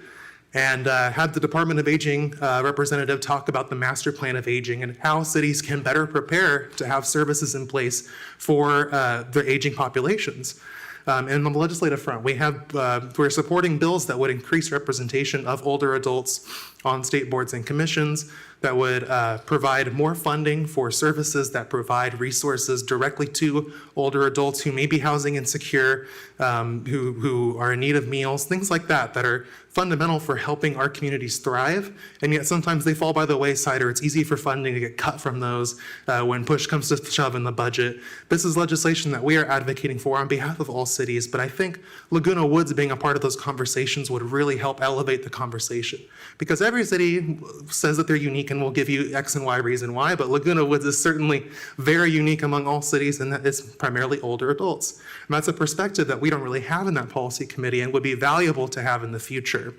and had the Department of Aging representative talk about the master plan of aging and how cities can better prepare to have services in place for their aging populations. And on the legislative front, we're supporting bills that would increase representation of older adults on state boards and commissions, that would provide more funding for services that provide resources directly to older adults who may be housing insecure, who are in need of meals, things like that, that are fundamental for helping our communities thrive. And yet sometimes they fall by the wayside, or it's easy for funding to get cut from those when push comes to shove in the budget. This is legislation that we are advocating for on behalf of all cities, but I think Laguna Woods being a part of those conversations would really help elevate the conversation. Because every city says that they're unique and will give you X and Y reason why, but Laguna Woods is certainly very unique among all cities, and that it's primarily older adults. And that's a perspective that we don't really have in that policy committee and would be valuable to have in the future.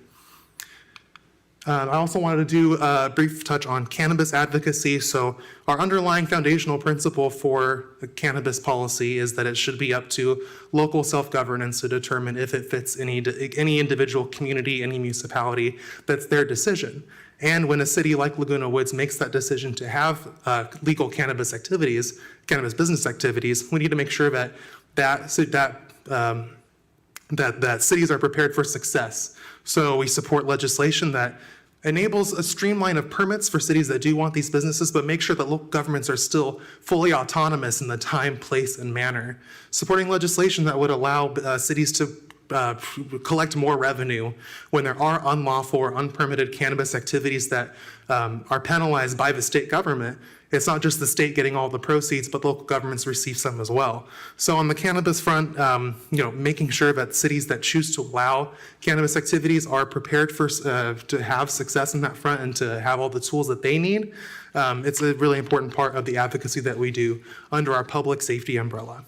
I also wanted to do a brief touch on cannabis advocacy. So our underlying foundational principle for the cannabis policy is that it should be up to local self-governance to determine if it fits any individual community, any municipality. That's their decision. And when a city like Laguna Woods makes that decision to have legal cannabis activities, cannabis business activities, we need to make sure that cities are prepared for success. So we support legislation that enables a streamline of permits for cities that do want these businesses, but make sure that local governments are still fully autonomous in the time, place, and manner. Supporting legislation that would allow cities to collect more revenue when there are unlawful or unpermitted cannabis activities that are penalized by the state government. It's not just the state getting all the proceeds, but local governments receive some as well. So on the cannabis front, making sure that cities that choose to allow cannabis activities are prepared for to have success in that front and to have all the tools that they need. It's a really important part of the advocacy that we do under our public safety umbrella.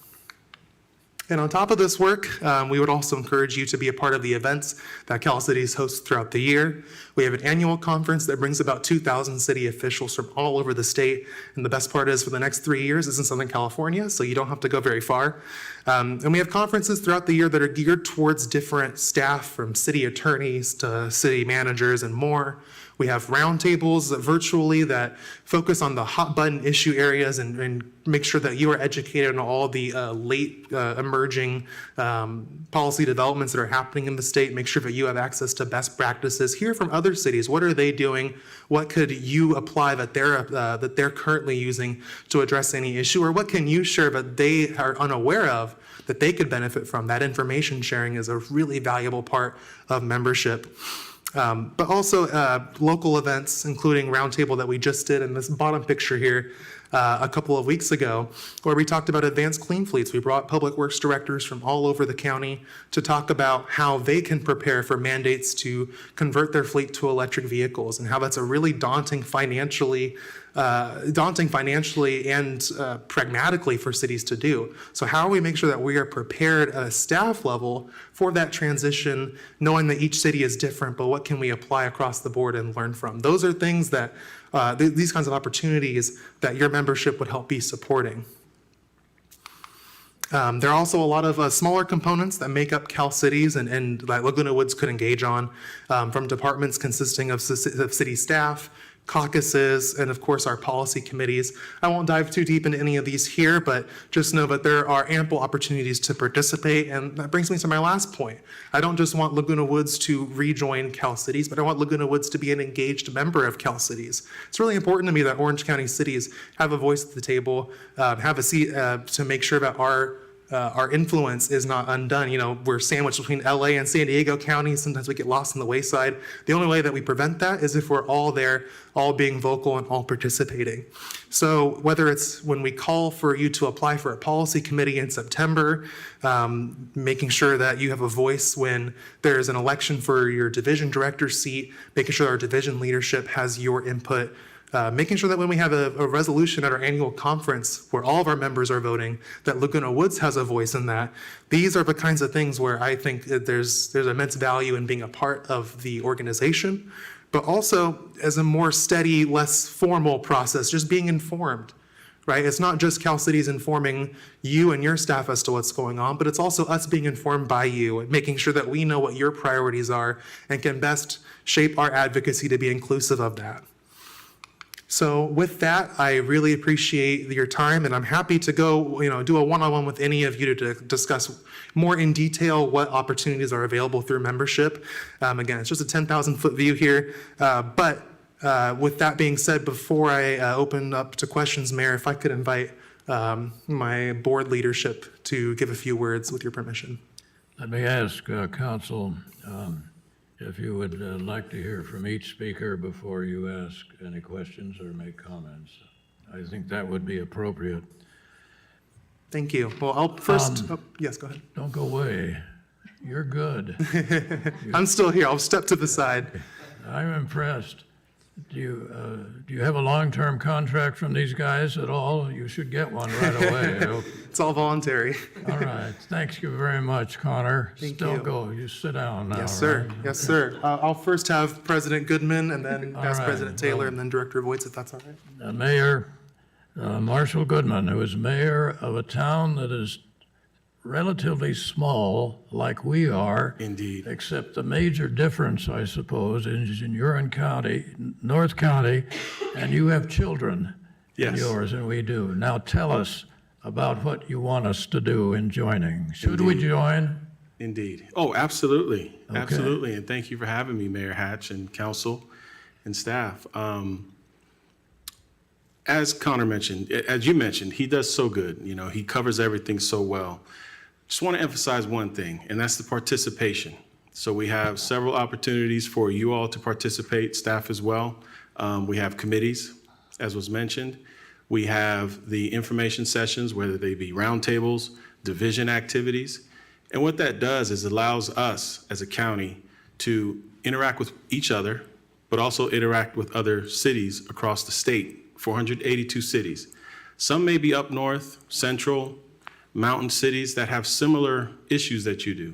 And on top of this work, we would also encourage you to be a part of the events that Cal Cities hosts throughout the year. We have an annual conference that brings about 2,000 city officials from all over the state. And the best part is for the next 3 years, it's in Southern California, so you don't have to go very far. And we have conferences throughout the year that are geared towards different staff, from city attorneys to city managers and more. We have roundtables virtually that focus on the hot button issue areas and make sure that you are educated on all the late emerging policy developments that are happening in the state. Make sure that you have access to best practices. Hear from other cities. What are they doing? What could you apply that they're currently using to address any issue? Or what can you share that they are unaware of that they could benefit from? That information sharing is a really valuable part of membership. But also local events, including Roundtable that we just did in this bottom picture here a couple of weeks ago, where we talked about advanced clean fleets. We brought public works directors from all over the county to talk about how they can prepare for mandates to convert their fleet to electric vehicles, and how that's a really daunting financially and pragmatically for cities to do. So how do we make sure that we are prepared at a staff level for that transition, knowing that each city is different, but what can we apply across the board and learn from? Those are things that, these kinds of opportunities that your membership would help be supporting. There are also a lot of smaller components that make up Cal Cities and that Laguna Woods could engage on, from departments consisting of city staff, caucuses, and of course our policy committees. I won't dive too deep into any of these here, but just know that there are ample opportunities to participate. And that brings me to my last point. I don't just want Laguna Woods to rejoin Cal Cities, but I want Laguna Woods to be an engaged member of Cal Cities. It's really important to me that Orange County cities have a voice at the table, have a seat to make sure that our influence is not undone. You know, we're sandwiched between LA and San Diego counties. Sometimes we get lost on the wayside. The only way that we prevent that is if we're all there, all being vocal and all participating. So whether it's when we call for you to apply for a policy committee in September, making sure that you have a voice when there's an election for your division director seat, making sure our division leadership has your input, making sure that when we have a resolution at our annual conference where all of our members are voting, that Laguna Woods has a voice in that. These are the kinds of things where I think that there's immense value in being a part of the organization, but also as a more steady, less formal process, just being informed, right? It's not just Cal Cities informing you and your staff as to what's going on, but it's also us being informed by you and making sure that we know what your priorities are and can best shape our advocacy to be inclusive of that. So with that, I really appreciate your time, and I'm happy to go, do a one-on-one with any of you to discuss more in detail what opportunities are available through membership. Again, it's just a 10,000-foot view here, but with that being said, before I open up to questions, Mayor, if I could invite my board leadership to give a few words with your permission. Let me ask Council if you would like to hear from each speaker before you ask any questions or make comments. I think that would be appropriate. Thank you. Well, I'll first, yes, go ahead. Don't go away. You're good. I'm still here. I'll step to the side. I'm impressed. Do you have a long-term contract from these guys at all? You should get one right away. I hope. It's all voluntary. All right. Thank you very much, Connor. Thank Don't you. go. You sit down now. Yes, sir. Right? Yes, sir. I'll first have President Goodman and then All Past right. President Taylor and then Director Voights, if that's all right. Mayor Marshall Goodman, who is mayor of a town that is relatively small, like we are. Indeed. Except the major difference, I suppose, is in Huron County, North County, and you have children in Yes. yours, and we do. Now tell us about what you want us to do in joining. Should we join? Indeed. Oh, absolutely. Okay. Absolutely. And thank you for having me, Mayor Hatch and council and staff. As Connor mentioned, as you mentioned, he does so good. He covers everything so well. Just want to emphasize one thing, and that's the participation. So we have several opportunities for you all to participate, staff as well. We have committees, as was mentioned. We have the information sessions, whether they be roundtables, division activities. And what that does is allows us as a county to interact with each other, but also interact with other cities across the state, 482 cities. Some may be up north, central, mountain cities that have similar issues that you do.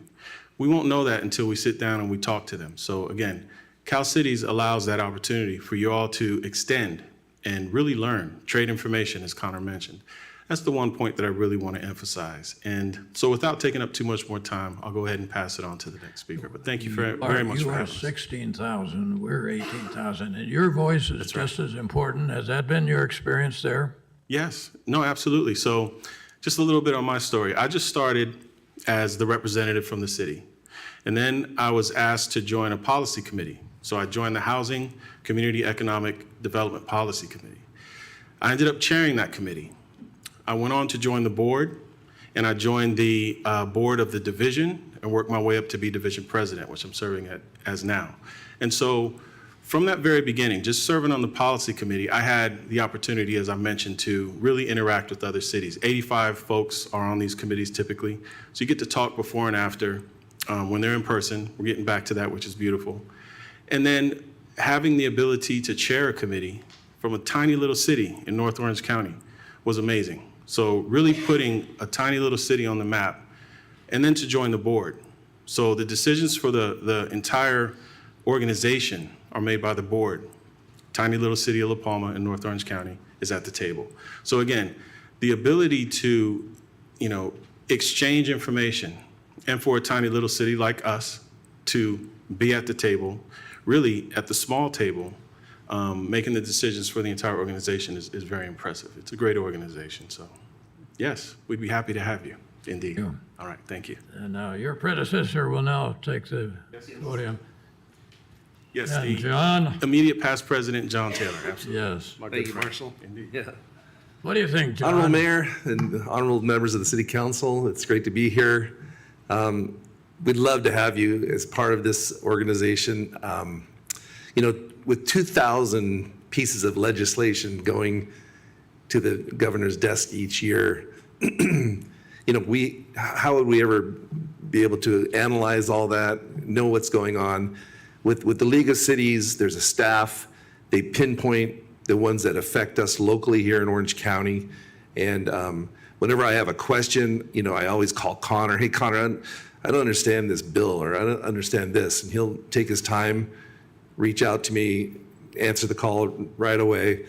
We won't know that until we sit down and we talk to them. So again, Cal Cities allows that opportunity for you all to extend and really learn, trade information, as Connor mentioned. That's the one point that I really want to emphasize. And so without taking up too much more time, I'll go ahead and pass it on to the next speaker. But thank you very much You for are having us. 16,000, we're 18,000, and your voice is just as important. Has that been your experience there? Yes, no, absolutely. So just a little bit on my story. I just started as the representative from the city. And then I was asked to join a policy committee. So I joined the Housing Community Economic Development Policy Committee. I ended up chairing that committee. I went on to join the board, and I joined the board of the division and worked my way up to be division president, which I'm serving as now. And so from that very beginning, just serving on the policy committee, I had the opportunity, as I mentioned, to really interact with other cities. 85 folks are on these committees typically. So you get to talk before and after when they're in person. We're getting back to that, which is beautiful. And then having the ability to chair a committee from a tiny little city in North Orange County was amazing. So really putting a tiny little city on the map, and then to join the board. So the decisions for the entire organization are made by the board. Tiny little city of La Palma in North Orange County is at the table. So again, the ability to, exchange information, and for a tiny little city like us to be at the table, really at the small table, making the decisions for the entire organization is very impressive. It's a great organization. So yes, we'd be happy to have you, indeed. Sure. All right, thank you. And your predecessor will now take the podium. Yes, And the John? immediate past president, John Taylor, absolutely. Yes. My Thank good you, friend. Marshall. Indeed. Yeah. What do you think, John? Honorable Mayor and honorable members of the City Council, it's great to be here. We'd love to have you as part of this organization. With 2,000 pieces of legislation going to the governor's desk each year, how would we ever be able to analyze all that, know what's going on? With the League of Cities, there's a staff. They pinpoint the ones that affect us locally here in Orange County. And whenever I have a question, I always call Connor. Hey, Connor, I don't understand this bill, or I don't understand this. And he'll take his time, reach out to me, answer the call right away.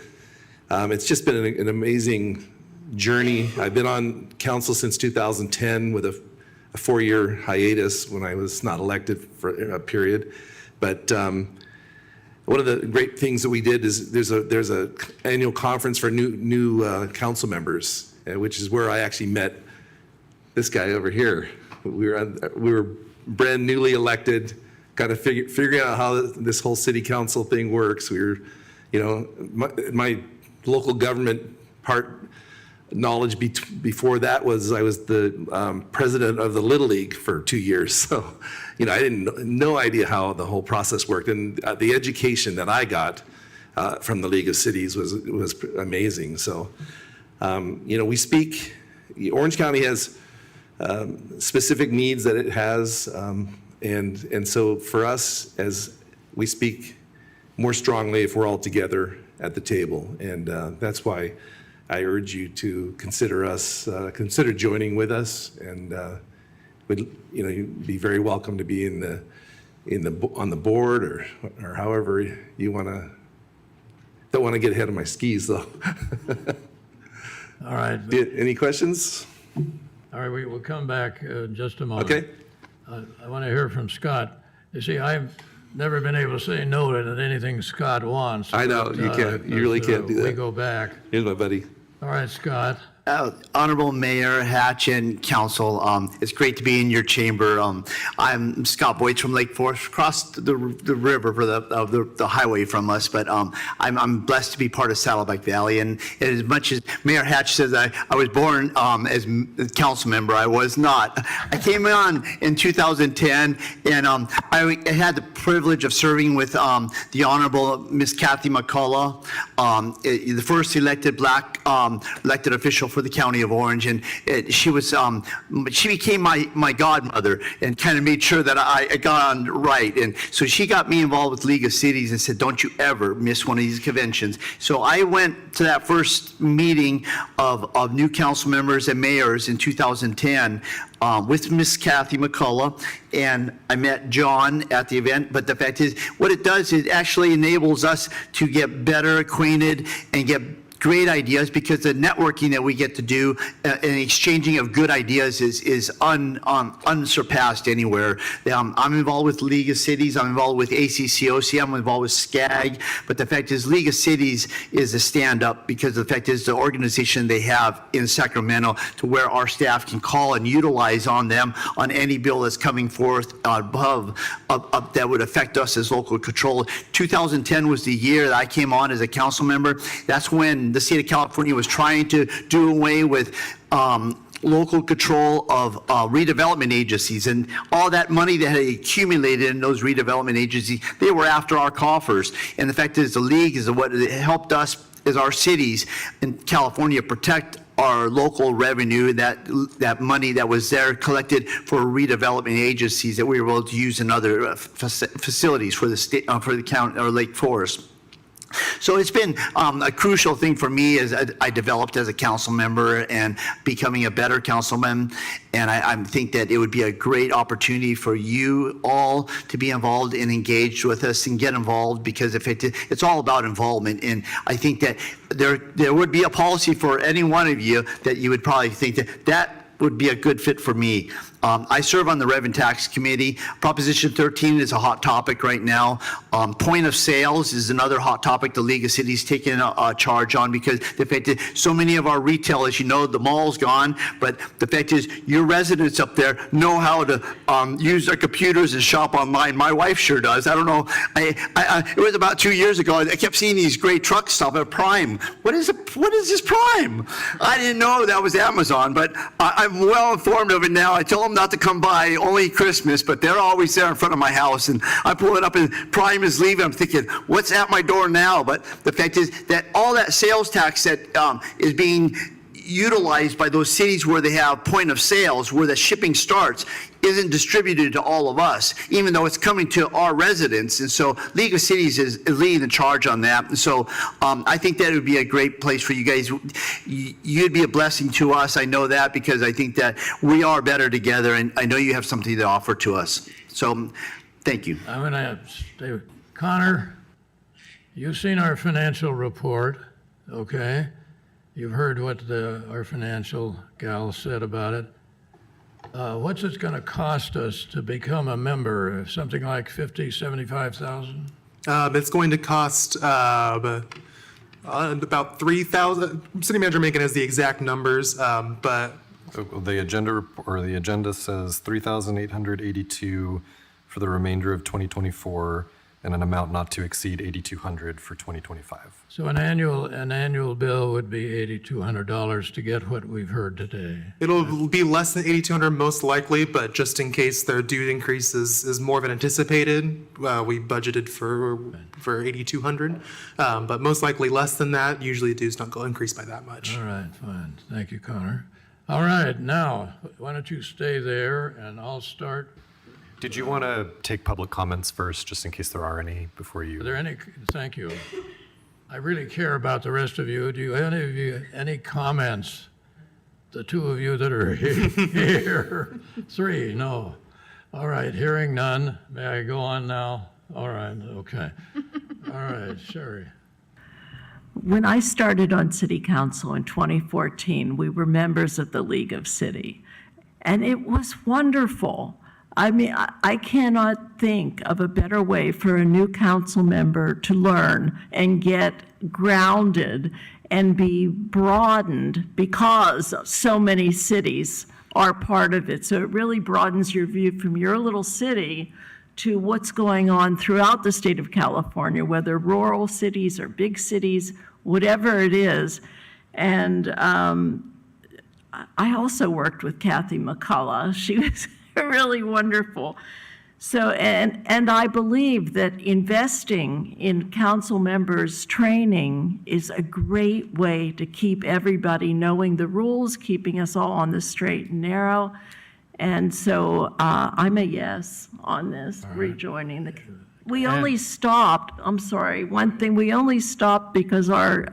It's just been an amazing journey. I've been on council since 2010 with a 4-year hiatus when I was not elected for a period. But one of the great things that we did is there's a annual conference for new council members, which is where I actually met this guy over here. We were brand newly elected, kind of figuring out how this whole city council thing works. We were, my local government part knowledge before that was I was the president of the Little League for 2 years. So, I didn't no idea how the whole process worked. And the education that I got from the League of Cities was amazing. So, we speak, Orange County has specific needs that it has. And so for us, as we speak more strongly if we're all together at the table. And that's why I urge you to consider joining with us, and you'd be very welcome to be on the board or however you want to. Don't want to get ahead of my skis though. All right. Any questions? All right, we will come back in just a moment. Okay. I want to hear from Scott. You see, I've never been able to say no to anything Scott wants. I know, you can't. You really can't do that. We go back. Here's my buddy. All right, Scott. Honorable Mayor, Hatch, and Council, it's great to be in your chamber. I'm Scott Boyd from Lake Forest, across the river for the highway from us, but I'm blessed to be part of Saddleback Valley. And as much as Mayor Hatch says I was born as a council member, I was not. I came on in 2010, and I had the privilege of serving with the Honorable Miss Kathy McCullough, the first elected black elected official for the county of Orange, and she became my godmother and kind of made sure that I got on right. And so she got me involved with League of Cities and said, don't you ever miss one of these conventions. So I went to that first meeting of new council members and mayors in 2010 with Miss Kathy McCullough, and I met John at the event. But the fact is, what it does is it actually enables us to get better acquainted and get great ideas, because the networking that we get to do and exchanging of good ideas is unsurpassed anywhere. I'm involved with League of Cities, I'm involved with ACCOC, I'm involved with SCAG, but the fact is League of Cities is a stand-up, because the fact is the organization they have in Sacramento to where our staff can call and utilize on them on any bill that's coming forth above that would affect us as local control. 2010 was the year that I came on as a council member. That's when the state of California was trying to do away with local control of redevelopment agencies, and all that money that had accumulated in those redevelopment agencies, they were after our coffers. And the fact is the league is what helped us as our cities in California protect our local revenue, that money that was there collected for redevelopment agencies that we were able to use in other facilities for the state, for the county or Lake Forest. So it's been a crucial thing for me as I developed as a council member and becoming a better councilman. And I think that it would be a great opportunity for you all to be involved and engaged with us and get involved, because it's all about involvement. And I think that there would be a policy for any one of you that you would probably think that would be a good fit for me. I serve on the Rev and Tax Committee. Proposition 13 is a hot topic right now. Point of sales is another hot topic the League of Cities taking a charge on, because the fact is so many of our retail, as you know, the mall's gone, but the fact is your residents up there know how to use their computers and shop online. My wife sure does. I don't know. It was about 2 years ago. I kept seeing these great truck stuff at Prime. What is this Prime? I didn't know that was Amazon, but I'm well informed of it now. I tell them not to come by only Christmas, but they're always there in front of my house, and I pull it up and Prime is leaving. I'm thinking, what's at my door now? But the fact is that all that sales tax that is being utilized by those cities where they have point of sales, where the shipping starts, isn't distributed to all of us, even though it's coming to our residents. And so League of Cities is leading the charge on that. And so I think that would be a great place for you guys. You'd be a blessing to us. I know that, because I think that we are better together, and I know you have something to offer to us. So thank you. I'm going to stay. Connor, you've seen our financial report, okay? You've heard what our financial gal said about it. What's it going to cost us to become a member? Something like $50,000, $75,000? It's going to cost about $3,000. City Manager Macon has the exact numbers, but The agenda says $3,882 for the remainder of 2024, and an amount not to exceed $8,200 for 2025. So an annual bill would be $8,200 to get what we've heard today. it'll be less than $8,200 most likely, but just in case their due increase is more than anticipated, we budgeted for $8,200. But most likely less than that. Usually dues don't go increase by that much. All right, fine. Thank you, Connor. All right, now, why don't you stay there and I'll start. Did you want to take public comments first, just in case there are any before you? Are there any? Thank you. I really care about the rest of you. Do you any of you any comments? The two of you that are here. Three, no. All right, hearing none. May I go on now? All right, okay. All right, Sherry. When I started on city council in 2014, we were members of the League of City, and it was wonderful. I mean, I cannot think of a better way for a new council member to learn and get grounded and be broadened, because so many cities are part of it. So it really broadens your view from your little city to what's going on throughout the state of California, whether rural cities or big cities, whatever it is. And I also worked with Kathy McCullough. She was really wonderful. So, and I believe that investing in council members' training is a great way to keep everybody knowing the rules, keeping us all on the straight and narrow. And so I'm a yes on this, rejoining the. We only stopped, I'm sorry, one thing, we only stopped because our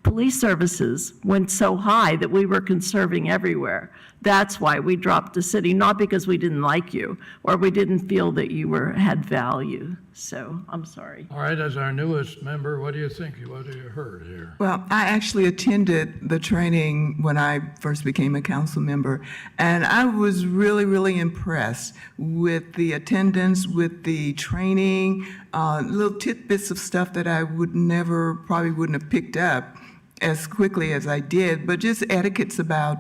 police services went so high that we were conserving everywhere. That's why we dropped the city, not because we didn't like you or we didn't feel that you had value. So I'm sorry. All right, as our newest member, what do you think? What have you heard here? Well, I actually attended the training when I first became a council member, and I was really, really impressed with the attendance, with the training, little tidbits of stuff that I probably wouldn't have picked up as quickly as I did, but just etiquettes about,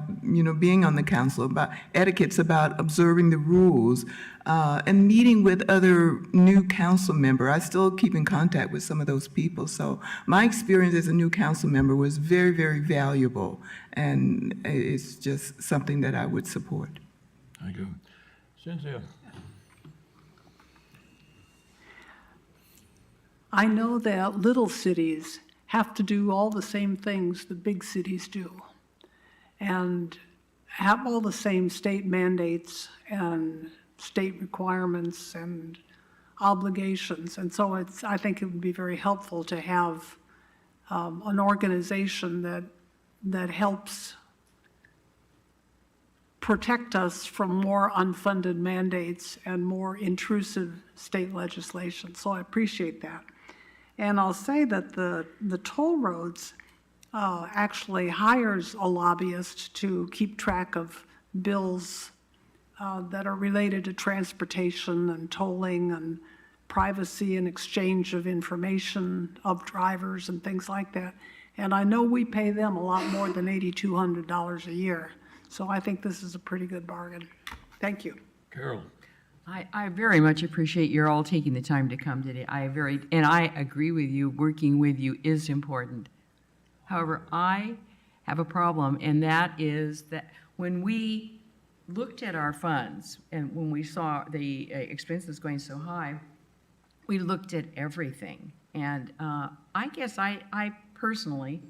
being on the council, about etiquettes about observing the rules, and meeting with other new council member. I still keep in contact with some of those people. So my experience as a new council member was very, very valuable, and it's just something that I would support. Thank you. Cynthia? I know that little cities have to do all the same things the big cities do and have all the same state mandates and state requirements and obligations. And so I think it would be very helpful to have an organization that helps protect us from more unfunded mandates and more intrusive state legislation. So I appreciate that. And I'll say that the toll roads actually hires a lobbyist to keep track of bills that are related to transportation and tolling and privacy and exchange of information of drivers and things like that. And I know we pay them a lot more than $8,200 a year. So I think this is a pretty good bargain. Thank you. Carol? I very much appreciate you're all taking the time to come today. And I agree with you, working with you is important. However, I have a problem, and that is that when we looked at our funds and when we saw the expenses going so high, we looked at everything. And I guess I personally,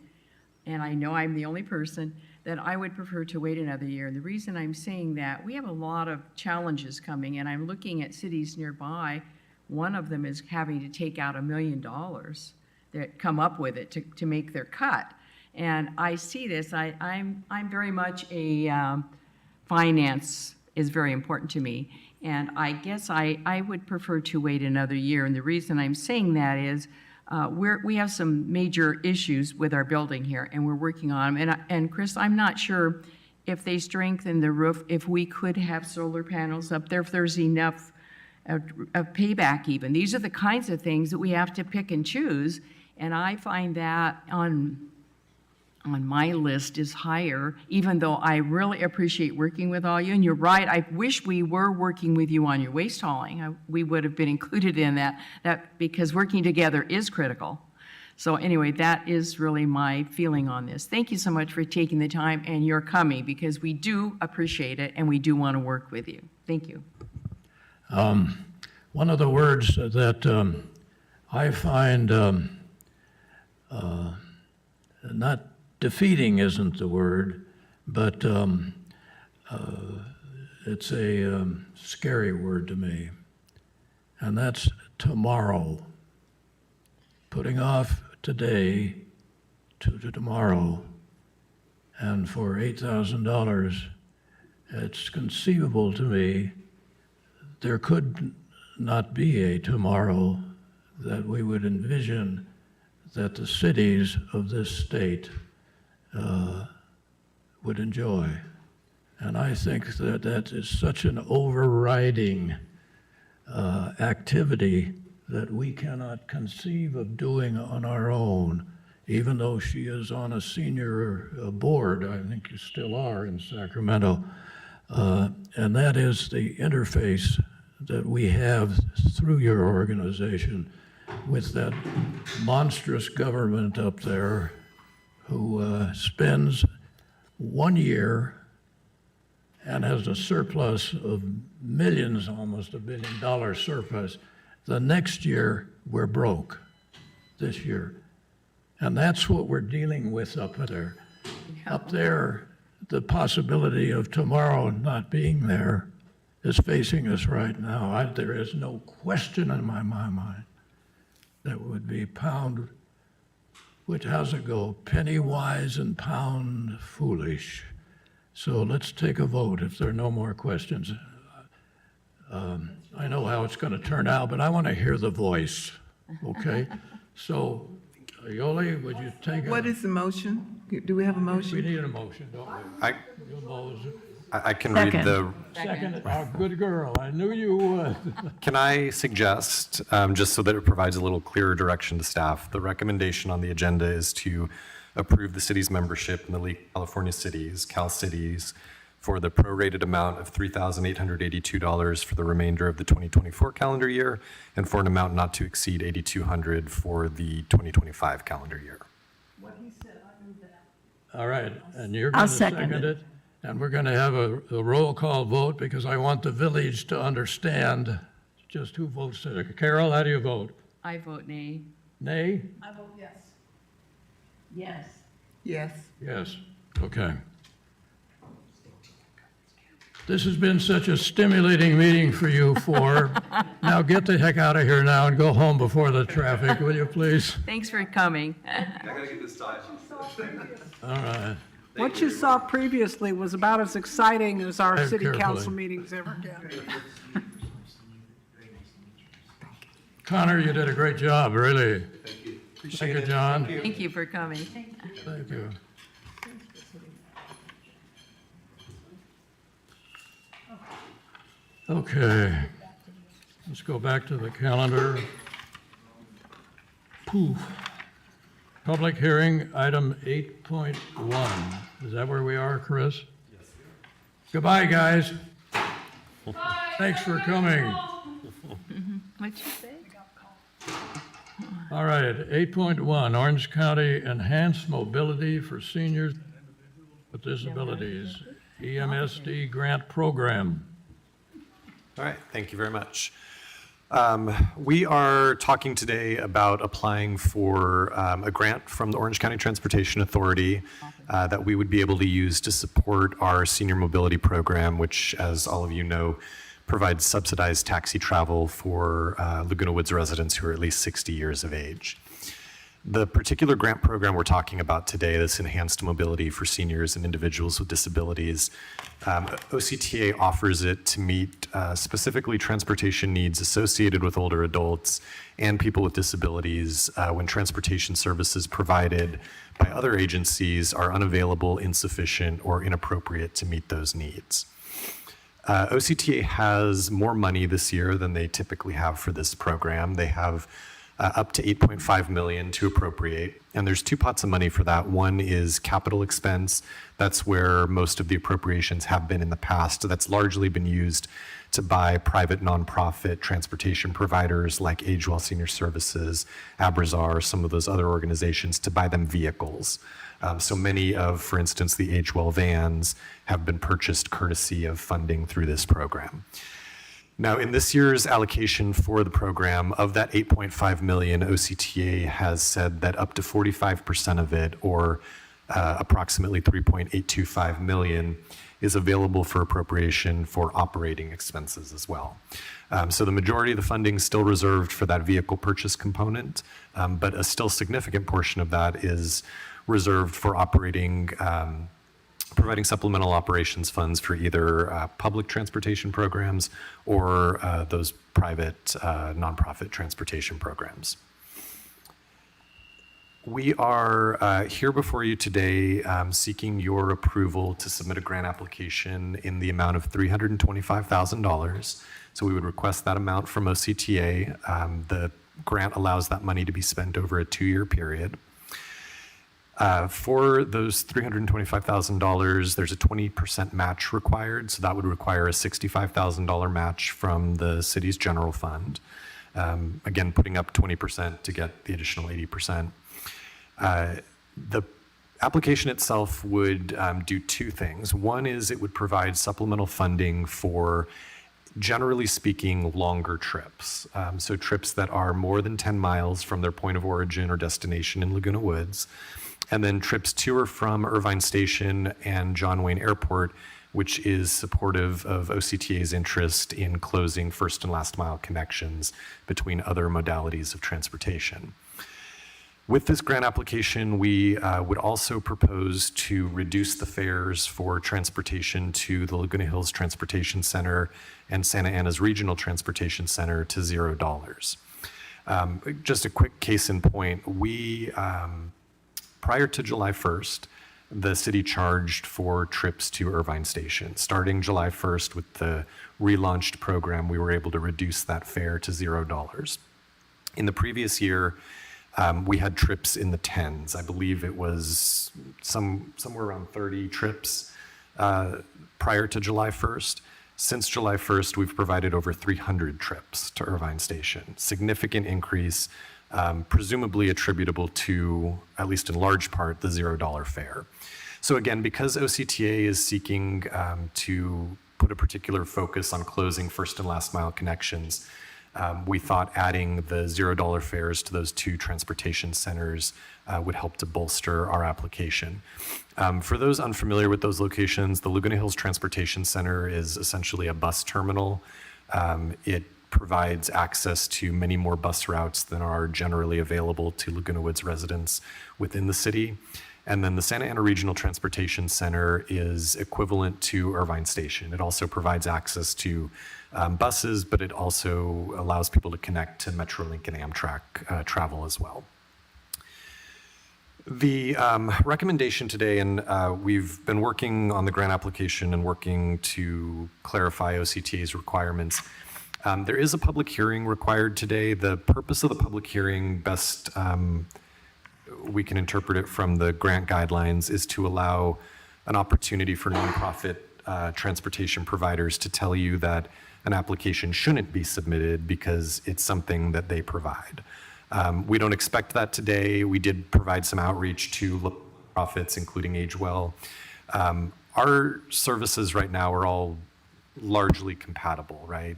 and I know I'm the only person, that I would prefer to wait another year. And the reason I'm saying that, we have a lot of challenges coming, and I'm looking at cities nearby. One of them is having to take out $1 million that come up with it to make their cut. And I see this, I'm very much finance is very important to me. And I guess I would prefer to wait another year. And the reason I'm saying that is, we have some major issues with our building here, and we're working on them. And Chris, I'm not sure if they strengthen the roof, if we could have solar panels up there, if there's enough of payback even. These are the kinds of things that we have to pick and choose, and I find that on my list is higher, even though I really appreciate working with all you. And you're right, I wish we were working with you on your waste hauling. We would have been included in that because working together is critical. So anyway, that is really my feeling on this. Thank you so much for taking the time and your coming, because we do appreciate it and we do want to work with you. Thank you. One of the words that I find not defeating isn't the word, but it's a scary word to me, and that's tomorrow. Putting off today to tomorrow, and for $8,000, it's conceivable to me there could not be a tomorrow that we would envision that the cities of this state would enjoy. And I think that is such an overriding activity that we cannot conceive of doing on our own, even though she is on a senior board. I think you still are in Sacramento. And that is the interface that we have through your organization with that monstrous government up there who spends 1 year and has a surplus of millions, almost $1 billion surplus, the next year we're broke, this year. And that's what we're dealing with up there. Up there, the possibility of tomorrow not being there is facing us right now. There is no question in my mind that would be pound, which how's it go? Penny wise and pound foolish. So let's take a vote if there are no more questions. I know how it's going to turn out, but I want to hear the voice, okay? So, Yoli, would you take What is the motion? Do we have a We motion? need a motion, don't we? I can read the. Second, oh, good girl, I knew you would. Can I suggest, just so that it provides a little clearer direction to staff, the recommendation on the agenda is to approve the city's membership in the League of California Cities, Cal Cities, for the prorated amount of $3,882 for the remainder of the 2024 calendar year, and for an amount not to exceed $8,200 for the 2025 calendar year. All right, and you're I'll going to second second it? And we're going to have a roll call vote because I want the village to understand just who votes there. Carol, how do you vote? I vote nay. Nay? I vote yes. Yes. Yes. Yes, okay. This has been such a stimulating meeting for you four. Now get the heck out of here now and go home before the traffic, will you please? Thanks for coming. I gotta get this time. All right. What you saw previously was about as exciting as our Very city carefully. council meetings ever get. Connor, you did a great job, really. Thank you. Thank you, John. Thank you for coming. Thank you. Okay, let's go back to the calendar. Poof. Public hearing, item 8.1. Is that where we are, Chris? Yes. Goodbye, guys. Thanks for coming. What'd you say? All right, 8.1, Orange County Enhanced Mobility for Seniors with Disabilities, EMSD Grant Program. All right, thank you very much. We are talking today about applying for a grant from the Orange County Transportation Authority that we would be able to use to support our senior mobility program, which, as all of you know, provides subsidized taxi travel for Laguna Woods residents who are at least 60 years of age. The particular grant program we're talking about today, this enhanced mobility for seniors and individuals with disabilities, OCTA offers it to meet specifically transportation needs associated with older adults and people with disabilities when transportation services provided by other agencies are unavailable, insufficient, or inappropriate to meet those needs. OCTA has more money this year than they typically have for this program. They have up to $8.5 million to appropriate, and there's two pots of money for that. One is capital expense. That's where most of the appropriations have been in the past. That's largely been used to buy private nonprofit transportation providers like Age Well Senior Services, Abrazar, some of those other organizations, to buy them vehicles. So many of, for instance, the Age Well vans have been purchased courtesy of funding through this program. Now, in this year's allocation for the program, of that $8.5 million, OCTA has said that up to 45% of it, or approximately $3.825 million, is available for appropriation for operating expenses as well. So the majority of the funding is still reserved for that vehicle purchase component, but a still significant portion of that is reserved for operating providing supplemental operations funds for either public transportation programs or those private nonprofit transportation programs. We are here before you today seeking your approval to submit a grant application in the amount of $325,000. So we would request that amount from OCTA. The grant allows that money to be spent over a 2-year period. For those $325,000, there's a 20% match required, so that would require a $65,000 match from the city's general fund. Again, putting up 20% to get the additional 80%. The application itself would do two things. One is it would provide supplemental funding for, generally speaking, longer trips. So trips that are more than 10 miles from their point of origin or destination in Laguna Woods, and then trips to or from Irvine Station and John Wayne Airport, which is supportive of OCTA's interest in closing first and last mile connections between other modalities of transportation. With this grant application, we would also propose to reduce the fares for transportation to the Laguna Hills Transportation Center and Santa Ana's Regional Transportation Center to $0. Just a quick case in point, we, prior to July 1st, the city charged for trips to Irvine Station. Starting July 1st with the relaunched program, we were able to reduce that fare to $0. In the previous year, we had trips in the tens. I believe it was somewhere around 30 trips prior to July 1st. Since July 1st, we've provided over 300 trips to Irvine Station. Significant increase, presumably attributable to, at least in large part, the $0 fare. So again, because OCTA is seeking to put a particular focus on closing first and last mile connections, we thought adding the $0 fares to those two transportation centers would help to bolster our application. For those unfamiliar with those locations, the Laguna Hills Transportation Center is essentially a bus terminal. It provides access to many more bus routes than are generally available to Laguna Woods residents within the city. And then the Santa Ana Regional Transportation Center is equivalent to Irvine Station. It also provides access to buses, but it also allows people to connect to Metrolink and Amtrak travel as well. The recommendation today, and we've been working on the grant application and working to clarify OCTA's requirements. There is a public hearing required today. The purpose of the public hearing, best we can interpret it from the grant guidelines, is to allow an opportunity for nonprofit transportation providers to tell you that an application shouldn't be submitted because it's something that they provide. We don't expect that today. We did provide some outreach to nonprofits, including AgeWell. Our services right now are all largely compatible, right?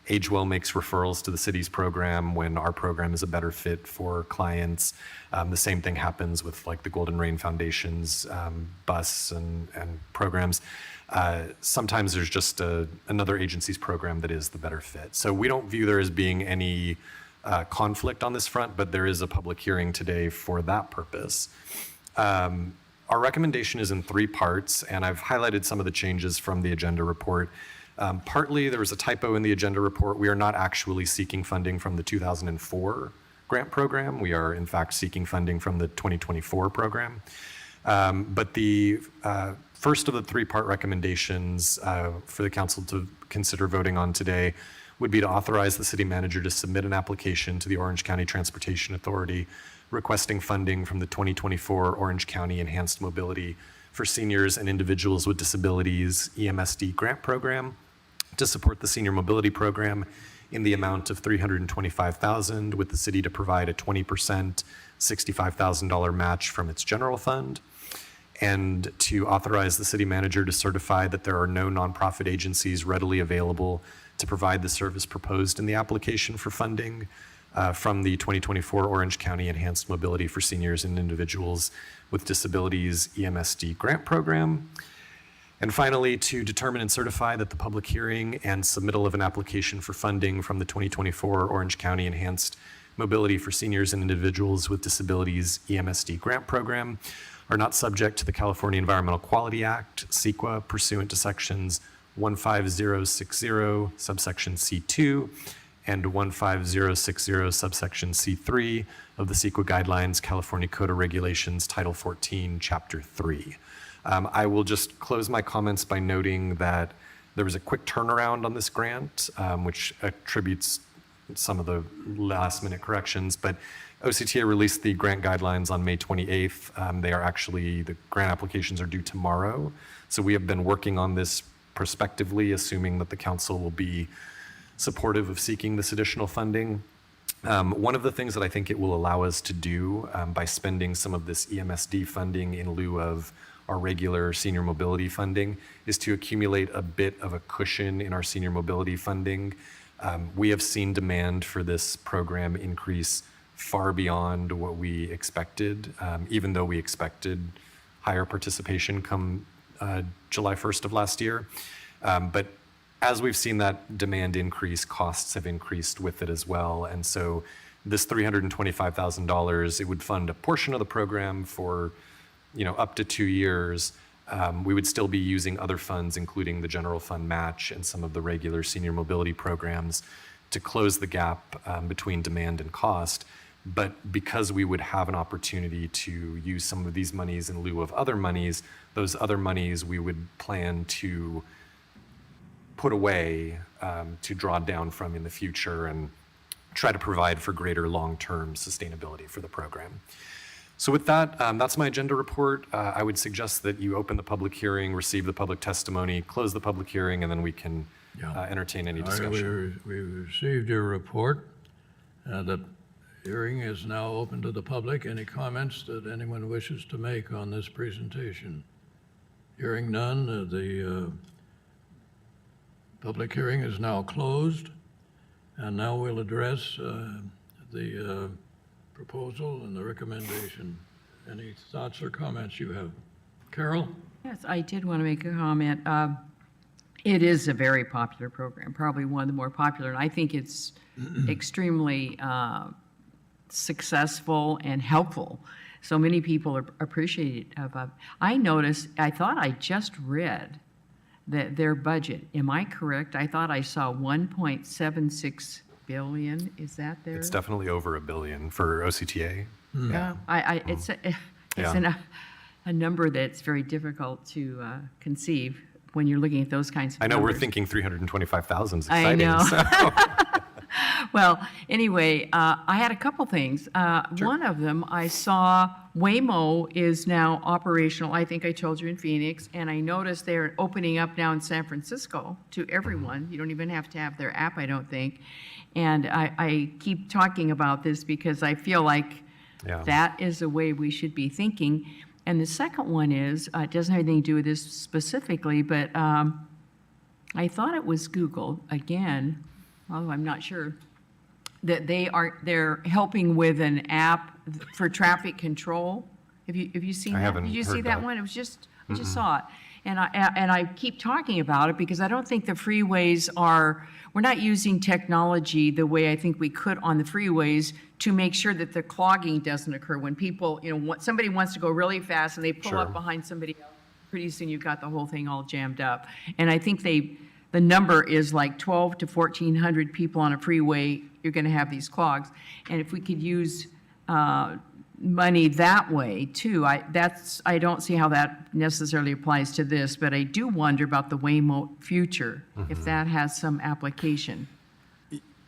AgeWell makes referrals to the city's program when our program is a better fit for clients. The same thing happens with like the Golden Rain Foundation's bus and programs. Sometimes there's just another agency's program that is the better fit. So we don't view there as being any conflict on this front, but there is a public hearing today for that purpose. Our recommendation is in three parts, and I've highlighted some of the changes from the agenda report. Partly, there was a typo in the agenda report. We are not actually seeking funding from the 2004 grant program. We are, in fact, seeking funding from the 2024 program. But the first of the three-part recommendations for the council to consider voting on today would be to authorize the city manager to submit an application to the Orange County Transportation Authority requesting funding from the 2024 Orange County Enhanced Mobility for Seniors and Individuals with Disabilities EMSD grant program to support the senior mobility program in the amount of $325,000, with the city to provide a 20% $65,000 match from its general fund, and to authorize the city manager to certify that there are no nonprofit agencies readily available to provide the service proposed in the application for funding from the 2024 Orange County Enhanced Mobility for Seniors and Individuals with Disabilities EMSD grant program. And finally, to determine and certify that the public hearing and submittal of an application for funding from the 2024 Orange County Enhanced Mobility for Seniors and Individuals with Disabilities EMSD grant program are not subject to the California Environmental Quality Act, CEQA, pursuant to sections 15060 subsection C2 and 15060 subsection C3 of the CEQA Guidelines, California Code of Regulations, Title 14, Chapter 3. I will just close my comments by noting that there was a quick turnaround on this grant, which attributes some of the last minute corrections, but OCTA released the grant guidelines on May 28th. The grant applications are due tomorrow. So we have been working on this prospectively, assuming that the council will be supportive of seeking this additional funding. One of the things that I think it will allow us to do by spending some of this EMSD funding in lieu of our regular senior mobility funding is to accumulate a bit of a cushion in our senior mobility funding. We have seen demand for this program increase far beyond what we expected, even though we expected higher participation come July 1st of last year. But as we've seen that demand increase, costs have increased with it as well. And so this $325,000, it would fund a portion of the program for, up to 2 years. We would still be using other funds, including the general fund match and some of the regular senior mobility programs to close the gap between demand and cost. But because we would have an opportunity to use some of these monies in lieu of other monies, those other monies we would plan to put away to draw down from in the future and try to provide for greater long-term sustainability for the program. So with that, that's my agenda report. I would suggest that you open the public hearing, receive the public testimony, close the public hearing, and then we can entertain any discussion. We received your report. The hearing is now open to the public. Any comments that anyone wishes to make on this presentation? Hearing none, the public hearing is now closed. And now we'll address the proposal and the recommendation. Any thoughts or comments you have? Carol? Yes, I did want to make a comment. It is a very popular program, probably one of the more popular, and I think it's extremely successful and helpful. So many people are appreciative of. I thought I just read that their budget. Am I correct? I thought I saw 1.76 billion. Is that there? It's definitely over $1 billion for OCTA. Yeah. It's a number that's very difficult to conceive when you're looking at those kinds of numbers. I know, we're thinking 325,000 is exciting. I know. So. Well, anyway, I had a couple things. One of them, I saw Waymo is now operational. I think I told you in Phoenix, and I noticed they're opening up now in San Francisco to everyone. You don't even have to have their app, I don't think. And I keep talking about this because I feel like that is a way we should be thinking. And the second one is, it doesn't have anything to do with this specifically, but I thought it was Google, again, although I'm not sure, that they're helping with an app for traffic control. Have you seen that? haven't Did you heard see that that. one? It was just, I just saw it. And I keep talking about it because I don't think the freeways we're not using technology the way I think we could on the freeways to make sure that the clogging doesn't occur. When people, somebody wants to go really fast and they pull up behind somebody else, pretty soon you've got the whole thing all jammed up. And I think the number is like 1,200 to 1,400 people on a freeway, you're going to have these clogs. And if we could use money that way too, I don't see how that necessarily applies to this, but I do wonder about the Waymo future, if that has some application.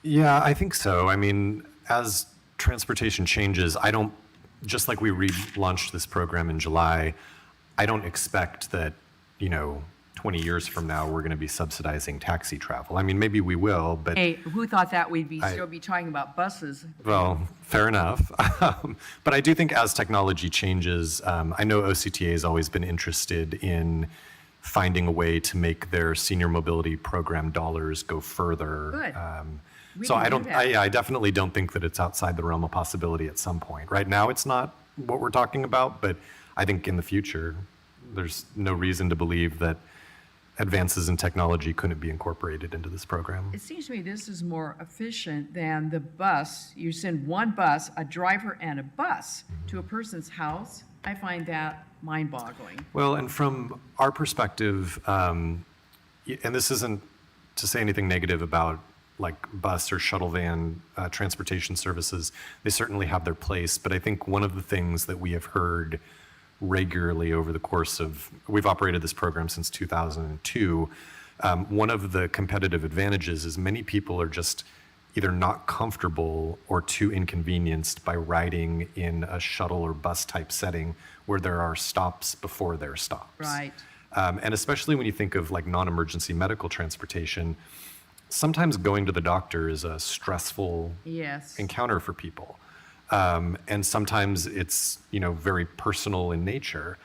Yeah, I think so. I mean, as transportation changes, just like we relaunched this program in July, I don't expect that, 20 years from now, we're going to be subsidizing taxi travel. I mean, maybe we will, but... Hey, who thought that we'd still be talking about buses? Well, fair enough. But I do think as technology changes, I know OCTA has always been interested in finding a way to make their senior mobility program dollars go further. Good. So I definitely don't think that it's outside the realm of possibility at some point. Right now, it's not what we're talking about, but I think in the future, there's no reason to believe that advances in technology couldn't be incorporated into this program. It seems to me this is more efficient than the bus. You send one bus, a driver and a bus, to a person's house. I find that mind-boggling. Well, and from our perspective, and this isn't to say anything negative about like bus or shuttle van transportation services, they certainly have their place. But I think one of the things that we have heard regularly over the course of, we've operated this program since 2002, one of the competitive advantages is many people are just either not comfortable or too inconvenienced by riding in a shuttle or bus type setting where there are stops before there are stops. Right. And especially when you think of like non-emergency medical transportation, sometimes going to the doctor is a stressful Yes. encounter for people. And sometimes it's, very personal in nature.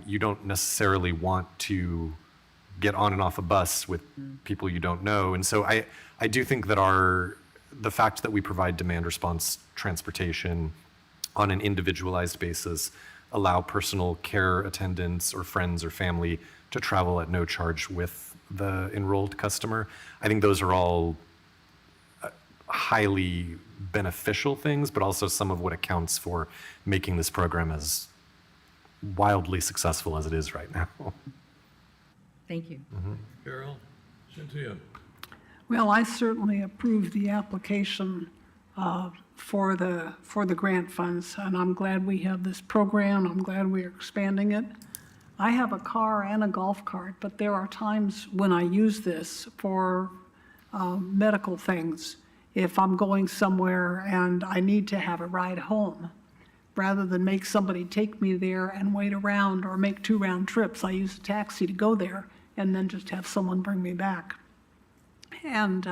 You don't necessarily want to get on and off a bus with people you don't know. And so I do think that the fact that we provide demand response transportation on an individualized basis, allow personal care attendants or friends or family to travel at no charge with the enrolled customer, I think those are all highly beneficial things, but also some of what accounts for making this program as wildly successful as it is right now. Thank you. Carol, Cynthia. Well, I certainly approve the application for the grant funds, and I'm glad we have this program. I'm glad we're expanding it. I have a car and a golf cart, but there are times when I use this for medical things. If I'm going somewhere and I need to have a ride home, rather than make somebody take me there and wait around or make 2 round trips, I use a taxi to go there and then just have someone bring me back. And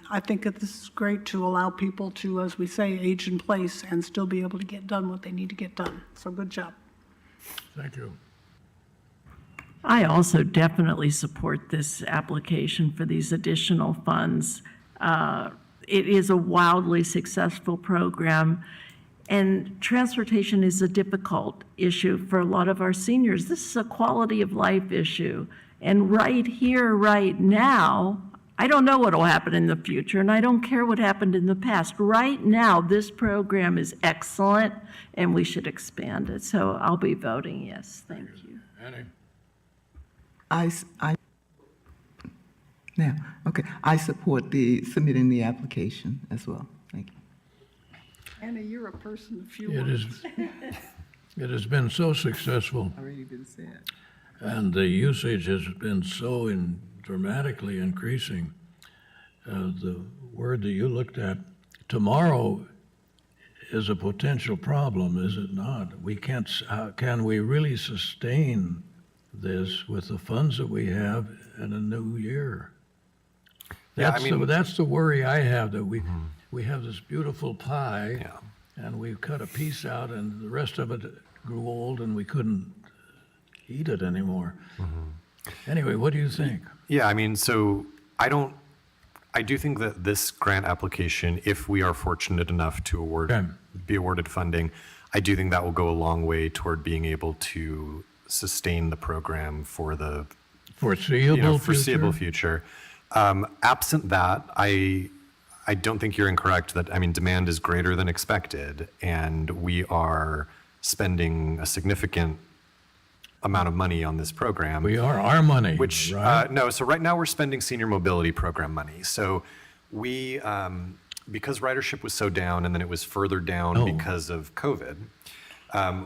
I think that this is great to allow people to, as we say, age in place and still be able to get done what they need to get done. So good job. Thank you. I also definitely support this application for these additional funds. It is a wildly successful program, and transportation is a difficult issue for a lot of our seniors. This is a quality of life issue, and right here, right now, I don't know what will happen in the future, and I don't care what happened in the past. Right now, this program is excellent, and we should expand it. So I'll be voting yes. Thank you. Annie? I support submitting the application as well. Thank you. Anna, you're a person of few It words. It has been so successful, Already been said. and the usage has been so dramatically increasing. The word that you looked at, tomorrow is a potential problem, is it not? We can't, can we really sustain this with the funds that we have in a new year? That's the worry I have, that we have this beautiful pie, and we've cut a piece out, and the rest of it grew old, and we couldn't eat it anymore. Anyway, what do you think? Yeah, so I do think that this grant application, if we are fortunate enough to be awarded funding, I do think that will go a long way toward being able to sustain the program for the foreseeable future. Absent that, I don't think you're incorrect that, demand is greater than expected, and we are spending a significant amount of money on this program. We are, our money, Which, right? no, so right now we're spending senior mobility program money. So we, because ridership was so down and then it was further down because of COVID,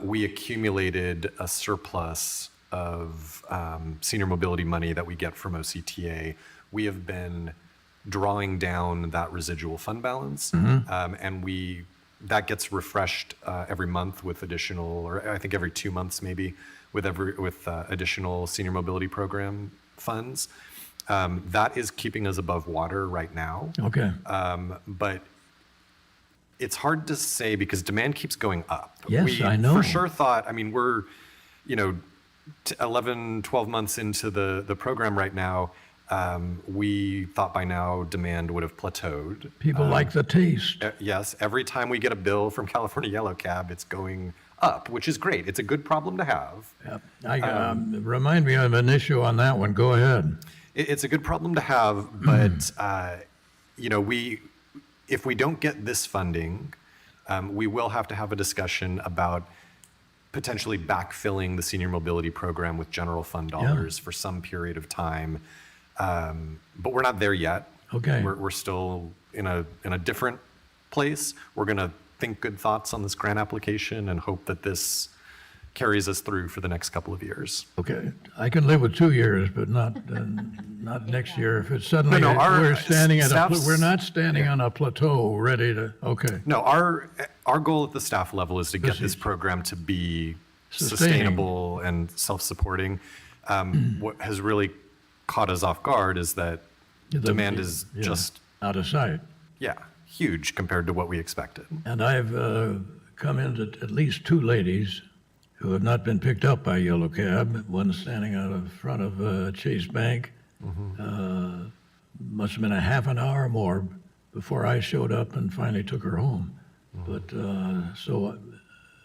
we accumulated a surplus of senior mobility money that we get from OCTA. We have been drawing down that residual fund balance, and that gets refreshed every month with additional, or I think every 2 months maybe, with additional senior mobility program funds. That is keeping us above water right now. Okay. But it's hard to say because demand keeps going up. Yes, I know. For sure thought, we're, 11, 12 months into the program right now. We thought by now demand would have plateaued. People like the taste. Yes, every time we get a bill from California Yellow Cab, it's going up, which is great. It's a good problem to have. Yep. Remind me of an issue on that one. Go ahead. It's a good problem to have, but if we don't get this funding, we will have to have a discussion about potentially backfilling the senior mobility program with general fund dollars for some period of time. But we're not there yet. Okay. We're still in a different place. We're going to think good thoughts on this grant application and hope that this carries us through for the next couple of years. Okay, I can live with 2 years, but not next year. If it's suddenly No, we're not standing on a plateau ready to. Okay. No, our goal at the staff level is to get this program to be sustainable and self-supporting. What has really caught us off guard is that demand is Yeah, just, out of sight. yeah, huge compared to what we expected. And I've come into at least two ladies who have not been picked up by yellow cab, one standing out of front of Chase Bank. Must have been a half an hour or more before I showed up and finally took her home. But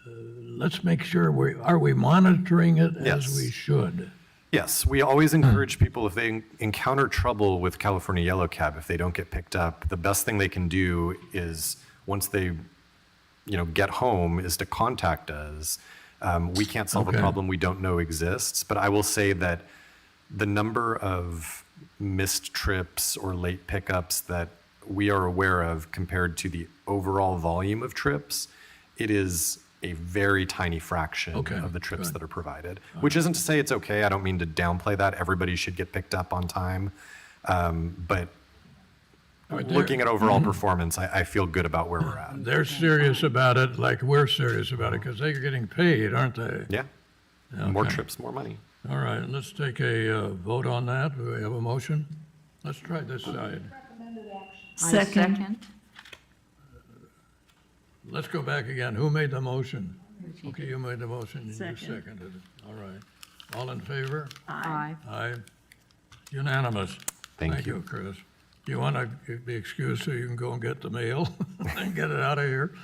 let's make sure are we monitoring it as Yes. we should? Yes, we always encourage people, if they encounter trouble with California Yellow Cab, if they don't get picked up, the best thing they can do is, once they, get home, is to contact us. We can't solve Okay. a problem we don't know exists, but I will say that the number of missed trips or late pickups that we are aware of compared to the overall volume of trips, it is a very tiny fraction Okay, of the trips good. that are provided, which isn't to say it's okay. I don't mean to downplay that. Everybody should get picked up on time. But All right, looking at overall performance, I feel good about where we're at. They're serious about it like we're serious about it because they're getting paid, aren't they? Yeah. More Okay. trips, more money. All right, let's take a vote on that. Do we have a motion? Let's try this side. Second. Let's go back again. Who made the motion? Okay, you made the motion, and you Second. seconded it. All right. All in favor? Aye. Aye. Unanimous. Thank you, Chris. Do you want to be excused so you can go and get the mail and get it out of here?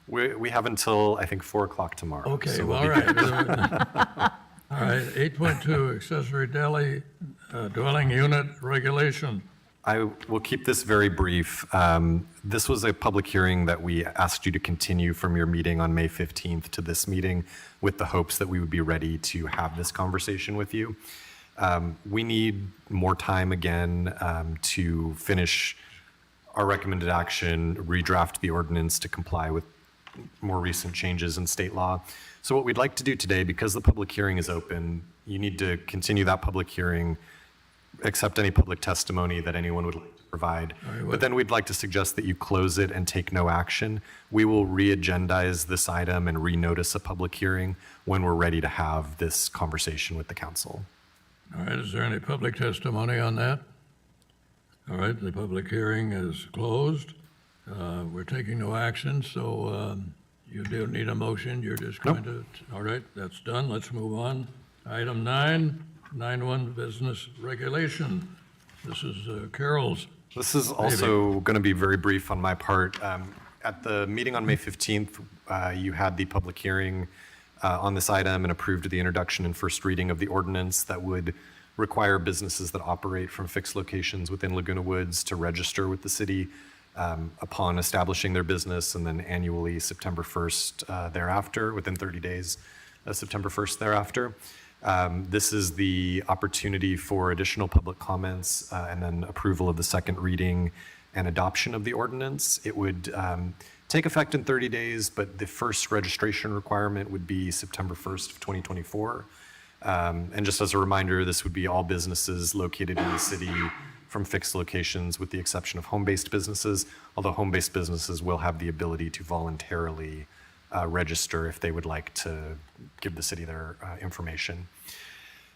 We have until, I think, 4 o'clock tomorrow. Okay, so well, we'll all be good. right. All right, 8.2, accessory dwelling unit regulation. I will keep this very brief. This was a public hearing that we asked you to continue from your meeting on May 15th to this meeting with the hopes that we would be ready to have this conversation with you. We need more time again to finish our recommended action, redraft the ordinance to comply with more recent changes in state law. So what we'd like to do today, because the public hearing is open, you need to continue that public hearing, accept any public testimony that anyone would like to provide. But then we'd like to suggest that you close it and take no action. We will re-agendize this item and renotice a public hearing when we're ready to have this conversation with the council. All right, is there any public testimony on that? All right, the public hearing is closed. We're taking no action, so you don't need a motion. You're just going to, all right, that's done. Let's move on. Item 9.1 business regulation. This is Carol's. This is also going to be very brief on my part. At the meeting on May 15th, you had the public hearing on this item and approved the introduction and first reading of the ordinance that would require businesses that operate from fixed locations within Laguna Woods to register with the city upon establishing their business, and then annually September 1st thereafter, within 30 days, September 1st thereafter. This is the opportunity for additional public comments and then approval of the second reading and adoption of the ordinance. It would take effect in 30 days, but the first registration requirement would be September 1st of 2024. And just as a reminder, this would be all businesses located in the city from fixed locations with the exception of home-based businesses, although home-based businesses will have the ability to voluntarily register if they would like to give the city their information.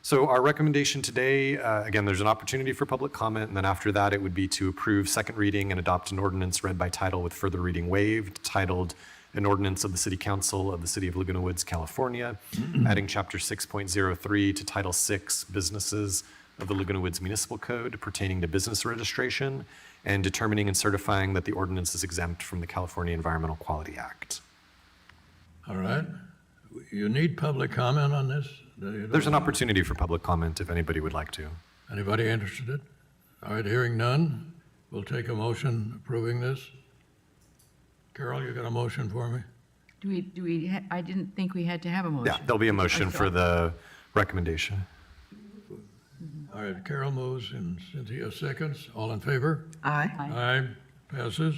So our recommendation today, again, there's an opportunity for public comment, and then after that, it would be to approve second reading and adopt an ordinance read by title with further reading waived, titled An Ordinance of the City Council of the City of Laguna Woods, California, adding Chapter 6.03 to Title 6 Businesses of the Laguna Woods Municipal Code pertaining to business registration, and determining and certifying that the ordinance is exempt from the California Environmental Quality Act. All right. You need public comment on this? There's an opportunity for public comment if anybody would like to. Anybody interested? All right, hearing none, we'll take a motion approving this. Carol, you got a motion for me? I didn't think we had to have a motion. Yeah, there'll be a motion for the recommendation. All right, Carol moves and Cynthia seconds. All in favor? Aye. Aye, passes.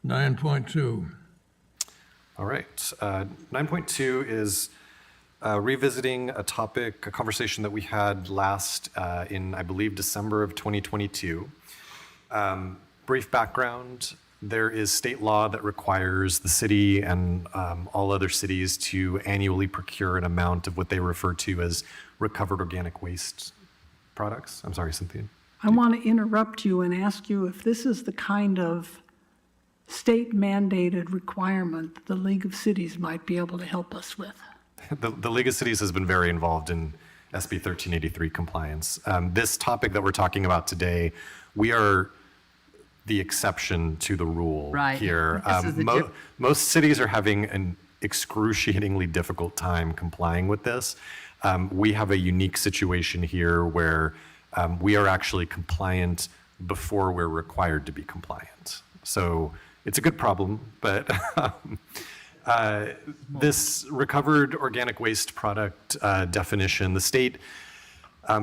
9.2. All right. 9.2 is revisiting a topic, a conversation that we had last in, I believe, December of 2022. Brief background, there is state law that requires the city and all other cities to annually procure an amount of what they refer to as recovered organic waste products. I'm sorry, Cynthia. I want to interrupt you and ask you if this is the kind of state mandated requirement that the League of Cities might be able to help us with. The League of Cities has been very involved in SB 1383 compliance. This topic that we're talking about today, we are the exception to the rule here. This is the Most cities are having an excruciatingly difficult time complying with this. We have a unique situation here where we are actually compliant before we're required to be compliant. So it's a good problem, but this recovered organic waste product definition, the state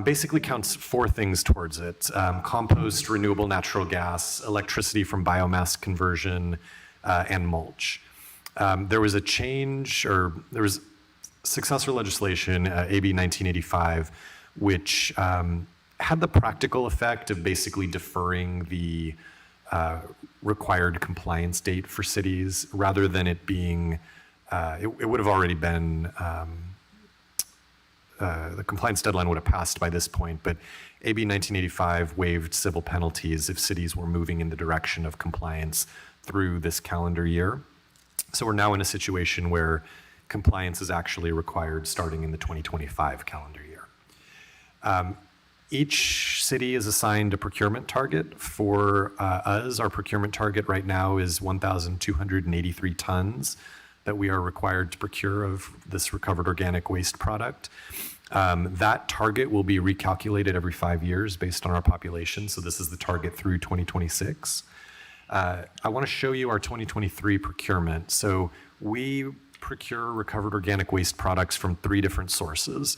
basically counts 4 things towards it: compost, renewable natural gas, electricity from biomass conversion, and mulch. There was a change, or there was successor legislation, AB 1985, which had the practical effect of basically deferring the required compliance date for cities, rather than it being, it would have already been, the compliance deadline would have passed by this point, but AB 1985 waived civil penalties if cities were moving in the direction of compliance through this calendar year. So we're now in a situation where compliance is actually required starting in the 2025 calendar year. Each city is assigned a procurement target. For us, our procurement target right now is 1,283 tons that we are required to procure of this recovered organic waste product. That target will be recalculated every 5 years based on our population. So this is the target through 2026. I want to show you our 2023 procurement. So we procure recovered organic waste products from 3 different sources.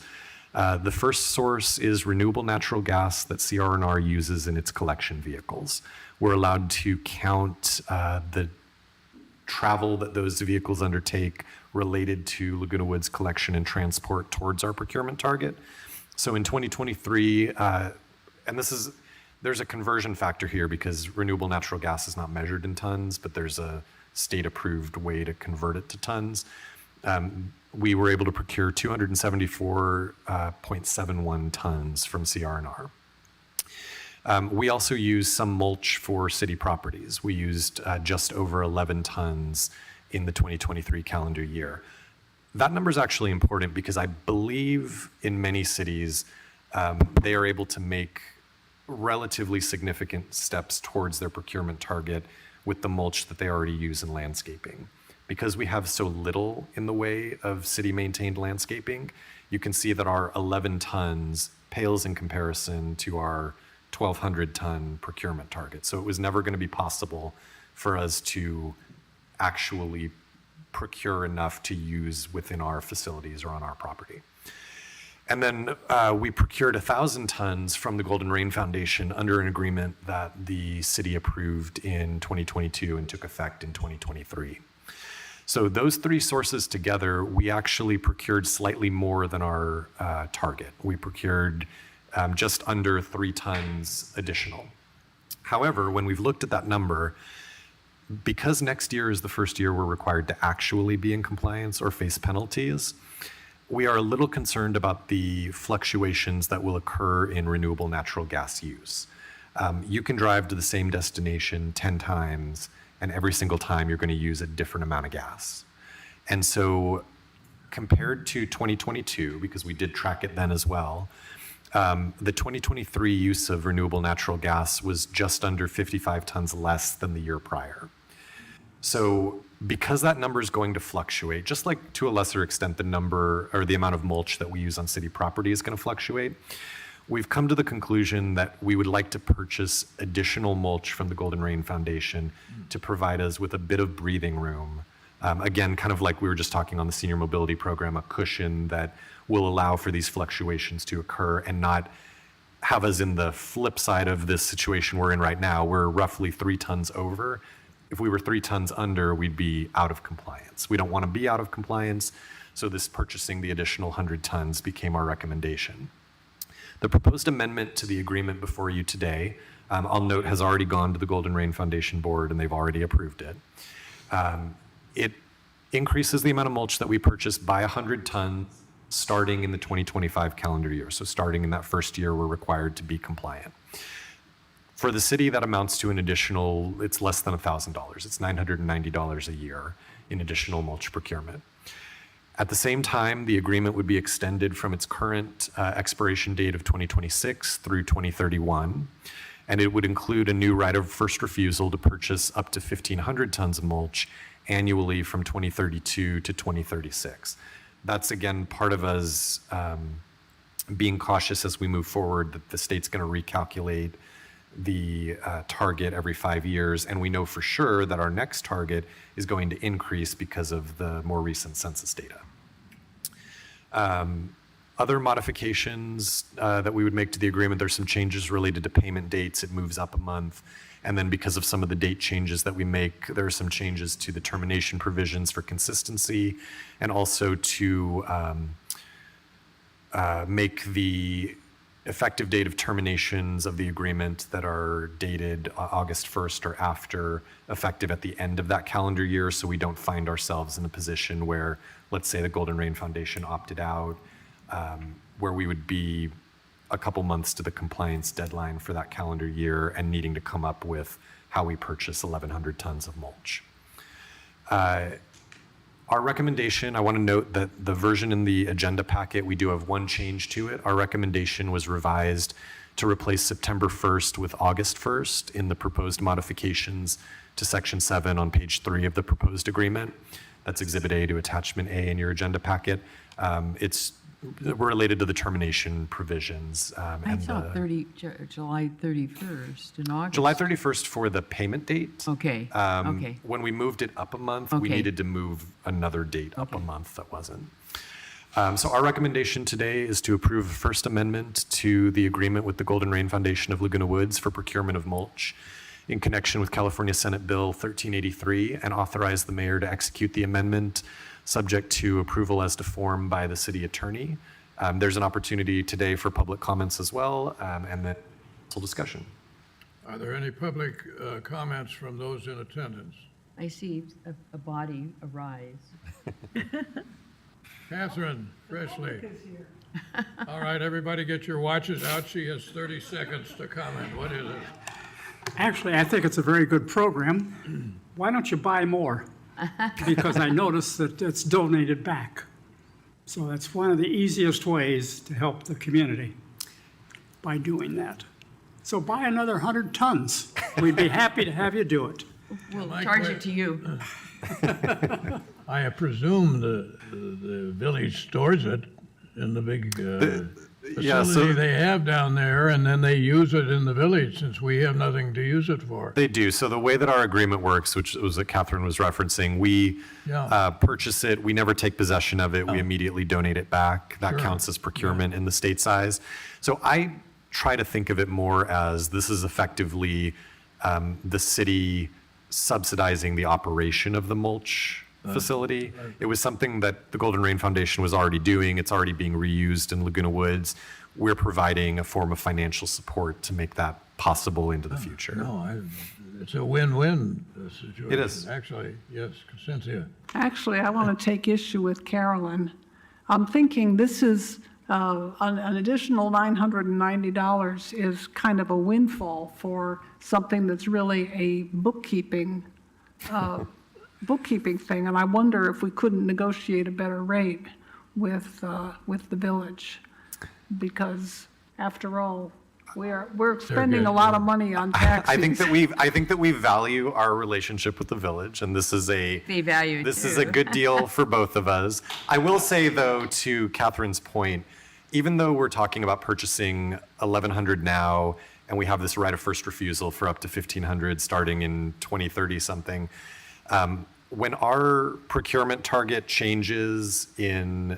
The first source is renewable natural gas that CR&R uses in its collection vehicles. We're allowed to count the travel that those vehicles undertake related to Laguna Woods collection and transport towards our procurement target. So in 2023, and there's a conversion factor here because renewable natural gas is not measured in tons, but there's a state-approved way to convert it to tons. We were able to procure 274.71 tons from CR&R. We also use some mulch for city properties. We used just over 11 tons in the 2023 calendar year. That number is actually important because I believe in many cities, they are able to make relatively significant steps towards their procurement target with the mulch that they already use in landscaping. Because we have so little in the way of city-maintained landscaping, you can see that our 11 tons pales in comparison to our 1,200-ton procurement target. So it was never going to be possible for us to actually procure enough to use within our facilities or on our property. And then we procured 1,000 tons from the Golden Rain Foundation under an agreement that the city approved in 2022 and took effect in 2023. So those 3 sources together, we actually procured slightly more than our target. We procured just under 3 tons additional. However, when we've looked at that number, because next year is the first year we're required to actually be in compliance or face penalties, we are a little concerned about the fluctuations that will occur in renewable natural gas use. You can drive to the same destination 10 times, and every single time you're going to use a different amount of gas. And so compared to 2022, because we did track it then as well, the 2023 use of renewable natural gas was just under 55 tons less than the year prior. So because that number is going to fluctuate, just like to a lesser extent the number or the amount of mulch that we use on city property is going to fluctuate, we've come to the conclusion that we would like to purchase additional mulch from the Golden Rain Foundation to provide us with a bit of breathing room. Again, kind of like we were just talking on the senior mobility program, a cushion that will allow for these fluctuations to occur and not have us in the flip side of this situation we're in right now. We're roughly 3 tons over. If we were 3 tons under, we'd be out of compliance. We don't want to be out of compliance, so this purchasing the additional 100 tons became our recommendation. The proposed amendment to the agreement before you today, I'll note, has already gone to the Golden Rain Foundation board and they've already approved it. It increases the amount of mulch that we purchase by 100 tons starting in the 2025 calendar year. So starting in that first year, we're required to be compliant. For the city, that amounts to an additional, it's less than $1,000. It's $990 a year in additional mulch procurement. At the same time, the agreement would be extended from its current expiration date of 2026 through 2031, and it would include a new right of first refusal to purchase up to 1,500 tons of mulch annually from 2032 to 2036. That's, again, part of us being cautious as we move forward that the state's going to recalculate the target every 5 years, and we know for sure that our next target is going to increase because of the more recent census data. Other modifications that we would make to the agreement, there's some changes related to payment dates. It moves up a month. And then because of some of the date changes that we make, there are some changes to the termination provisions for consistency, and also to make the effective date of terminations of the agreement that are dated August 1st or after effective at the end of that calendar year, so we don't find ourselves in a position where, let's say, the Golden Rain Foundation opted out, where we would be a couple months to the compliance deadline for that calendar year and needing to come up with how we purchase 1,100 tons of mulch. Our recommendation, I want to note that the version in the agenda packet, we do have one change to it. Our recommendation was revised to replace September 1st with August 1st in the proposed modifications to Section 7 on page 3 of the proposed agreement. That's Exhibit A to Attachment A in your agenda packet. It's related to the termination provisions. I thought July 31st in August. July 31st for the payment date. Okay, okay. When we moved it up a month, we Okay. needed to move another date up a month that wasn't. So our recommendation today is to approve the First Amendment to the agreement with the Golden Rain Foundation of Laguna Woods for procurement of mulch in connection with California Senate Bill 1383, and authorize the mayor to execute the amendment subject to approval as to form by the city attorney. There's an opportunity today for public comments as well, and then full discussion. Are there any public comments from those in attendance? I see a body arise. Catherine Fresley. All right, everybody get your watches out. She has 30 seconds to comment. What is it? Actually, I think it's a very good program. Why don't you buy more? Because I noticed that it's donated back. So that's one of the easiest ways to help the community, by doing that. So buy another 100 tons. We'd be happy to have you do it. We'll My charge que- it to you. I presume the village stores it in the big yeah, facility they have down there, and then they use it in the village since we have nothing to use it for. They do. So the way that our agreement works, which was what Catherine was referencing, we Yeah. purchase it, we never take possession of it, we immediately donate it back. That Sure. counts as procurement in the state size. So I try to think of it more as this is effectively the city subsidizing the operation of the mulch facility. It was something that the Golden Rain Foundation was already doing. It's already being reused in Laguna Woods. We're providing a form of financial support to make that possible into the future. No, it's a win-win situation. It is. Actually, yes, Cynthia. Actually, I want to take issue with Carolyn. I'm thinking this is, an additional $990 is kind of a windfall for something that's really a bookkeeping thing, and I wonder if we couldn't negotiate a better rate with the village, because after all, we're spending a lot of money on taxis. I think that we value our relationship with the village, and this is They value it this is too. a good deal for both of us. I will say though, to Catherine's point, even though we're talking about purchasing 1,100 now, and we have this right of first refusal for up to 1,500 starting in 2030 something, when our procurement target changes in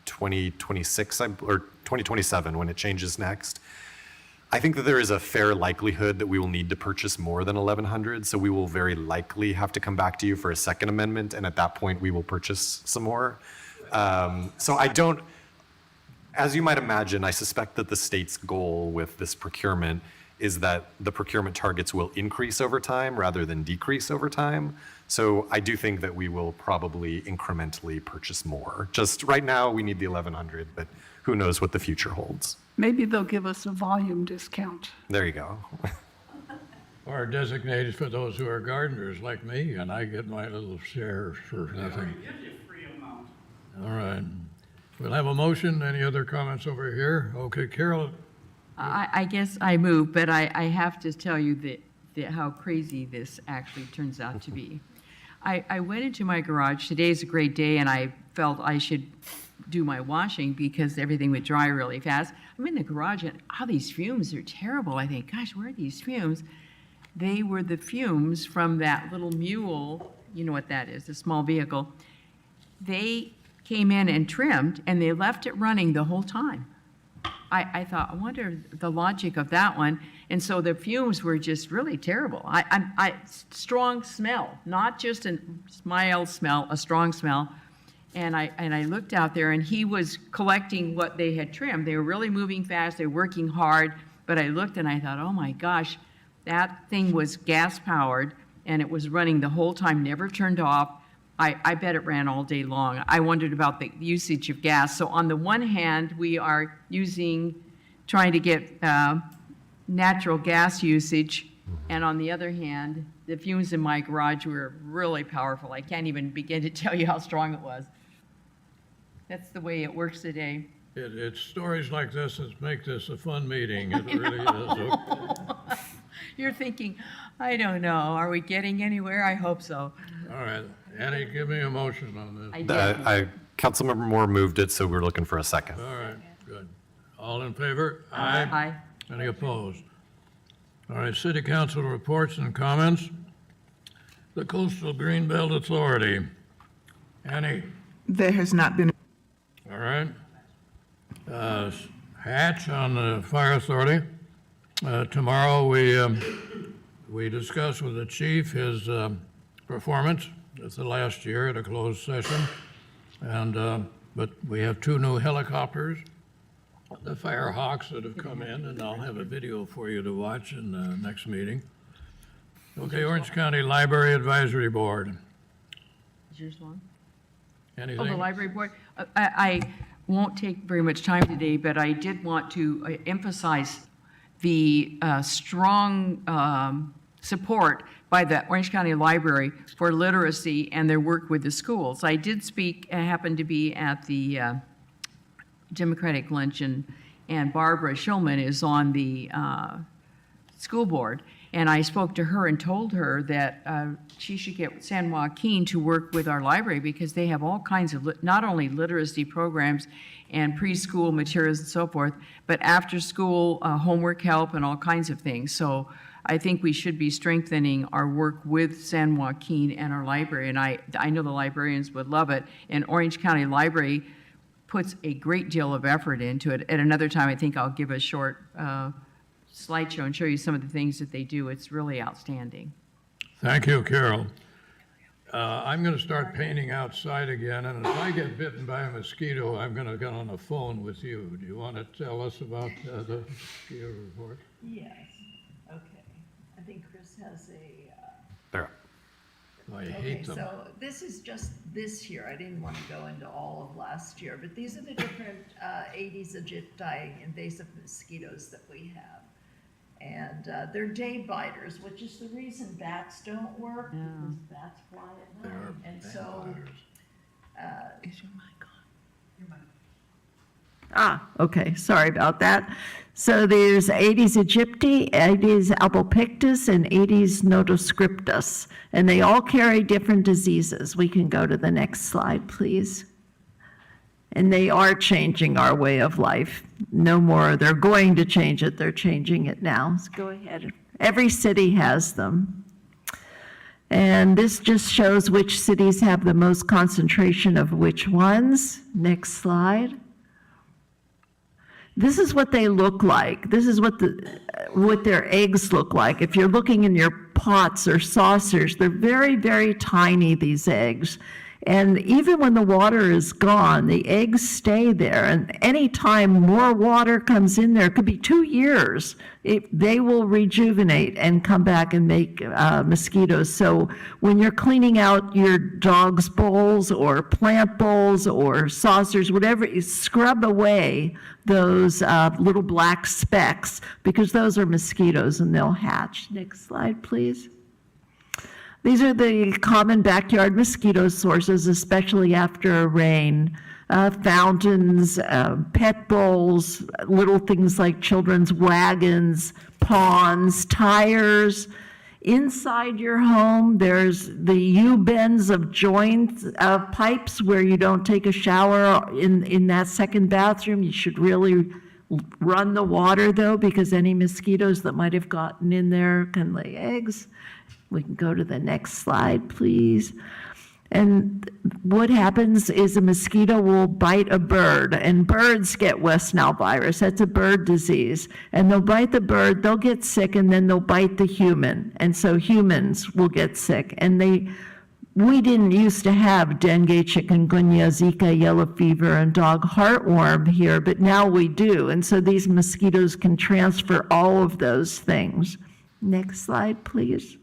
2026 or 2027, when it changes next, I think that there is a fair likelihood that we will need to purchase more than 1,100. So we will very likely have to come back to you for a second amendment, and at that point we will purchase some more. So I don't. As you might imagine, I suspect that the state's goal with this procurement is that the procurement targets will increase over time rather than decrease over time. So I do think that we will probably incrementally purchase more. Just right now, we need the 1,100, but who knows what the future holds. Maybe they'll give us a volume discount. There you go. Or designated for those who are gardeners like me, and I get my little share for nothing. All right. We'll have a motion. Any other comments over here? Okay, Carol, I guess I move, but I have to tell you that how crazy this actually turns out to be. I went into my garage. Today's a great day, and I felt I should do my washing because everything would dry really fast. I'm in the garage, and all these fumes are terrible. I think, gosh, where are these fumes? They were the fumes from that little mule, you know what that is, a small vehicle. They came in and trimmed, and they left it running the whole time. I thought, I wonder the logic of that one. And so the fumes were just really terrible. Strong smell, not just a mild smell, a strong smell. And I looked out there, and he was collecting what they had trimmed. They were really moving fast. They were working hard. But I looked, and I thought, oh, my gosh, that thing was gas-powered, and it was running the whole time, never turned off. I bet it ran all day long. I wondered about the usage of gas. So on the one hand, we are trying to get natural gas usage, and on the other hand, the fumes in my garage were really powerful. I can't even begin to tell you how strong it was. That's the way it works today. it's stories like this that make this a fun meeting. It really is. You're thinking, I don't know, are we getting anywhere? I hope so. All right, Annie, give me a motion on this. Councilmember Moore moved it, so we're looking for a second. All right, good. All in favor? Aye. Any opposed? All right, city council reports and comments. The Coastal Greenbelt Authority. Annie? There has not been. All right. Hatch on the Fire Authority. Tomorrow we discuss with the chief his performance at the last year at a closed session. And but we have 2 new helicopters, the Fire Hawks that have come in, and I'll have a video for you to watch in the next meeting. Okay, Orange County Library Advisory Board. Is yours long? Anything? Oh, the library board. I won't take very much time today, but I did want to emphasize the strong support by the Orange County Library for literacy and their work with the schools. I did speak, I happened to be at the Democratic Luncheon, and Barbara Schulman is on the school board. And I spoke to her and told her that she should get San Joaquin to work with our library because they have all kinds of, not only literacy programs and preschool materials and so forth, but after-school homework help and all kinds of things. So I think we should be strengthening our work with San Joaquin and our library. And I know the librarians would love it. And Orange County Library puts a great deal of effort into it. At another time, I think I'll give a short slideshow and show you some of the things that they do. It's really outstanding. Thank you, Carol. I'm going to start painting outside again, and if I get bitten by a mosquito, I'm going to get on the phone with you. Do you want to tell us about the mosquito report? Yes, okay. I think Chris has a, There. I okay, hate them. so this is just this year. I didn't want to go into all of last year, but these are the different Aedes aegypti invasive mosquitoes that we have. And they're day biters, which is the reason bats don't work, because bats fly at night. And so, Is your mic on? okay, sorry about that. So there's Aedes aegypti, Aedes albopictus, and Aedes nodoscriptus, and they all carry different diseases. We can go to the next slide, please. And they are changing our way of life. No more, they're going to change it, they're changing it now. So go ahead. Every city has them. And this just shows which cities have the most concentration of which ones. Next slide. This is what they look like. This is what their eggs look like. If you're looking in your pots or saucers, they're very, very tiny, these eggs. And even when the water is gone, the eggs stay there. And anytime more water comes in there, it could be 2 years, they will rejuvenate and come back and make mosquitoes. So when you're cleaning out your dog's bowls or plant bowls or saucers, whatever, you scrub away those little black specks, because those are mosquitoes and they'll hatch. Next slide, please. These are the common backyard mosquito sources, especially after a rain. Fountains, pet bowls, little things like children's wagons, ponds, tires. Inside your home, there's the U-bends of joints, pipes where you don't take a shower in that second bathroom. You should really run the water though, because any mosquitoes that might have gotten in there can lay eggs. We can go to the next slide, please. And what happens is a mosquito will bite a bird, and birds get West Nile virus. That's a bird disease. And they'll bite the bird, they'll get sick, and then they'll bite the human. And so humans will get sick. And we didn't used to have dengue, chikungunya, Zika, yellow fever, and dog heartworm here, but now we do. And so these mosquitoes can transfer all of those things. Next slide, please.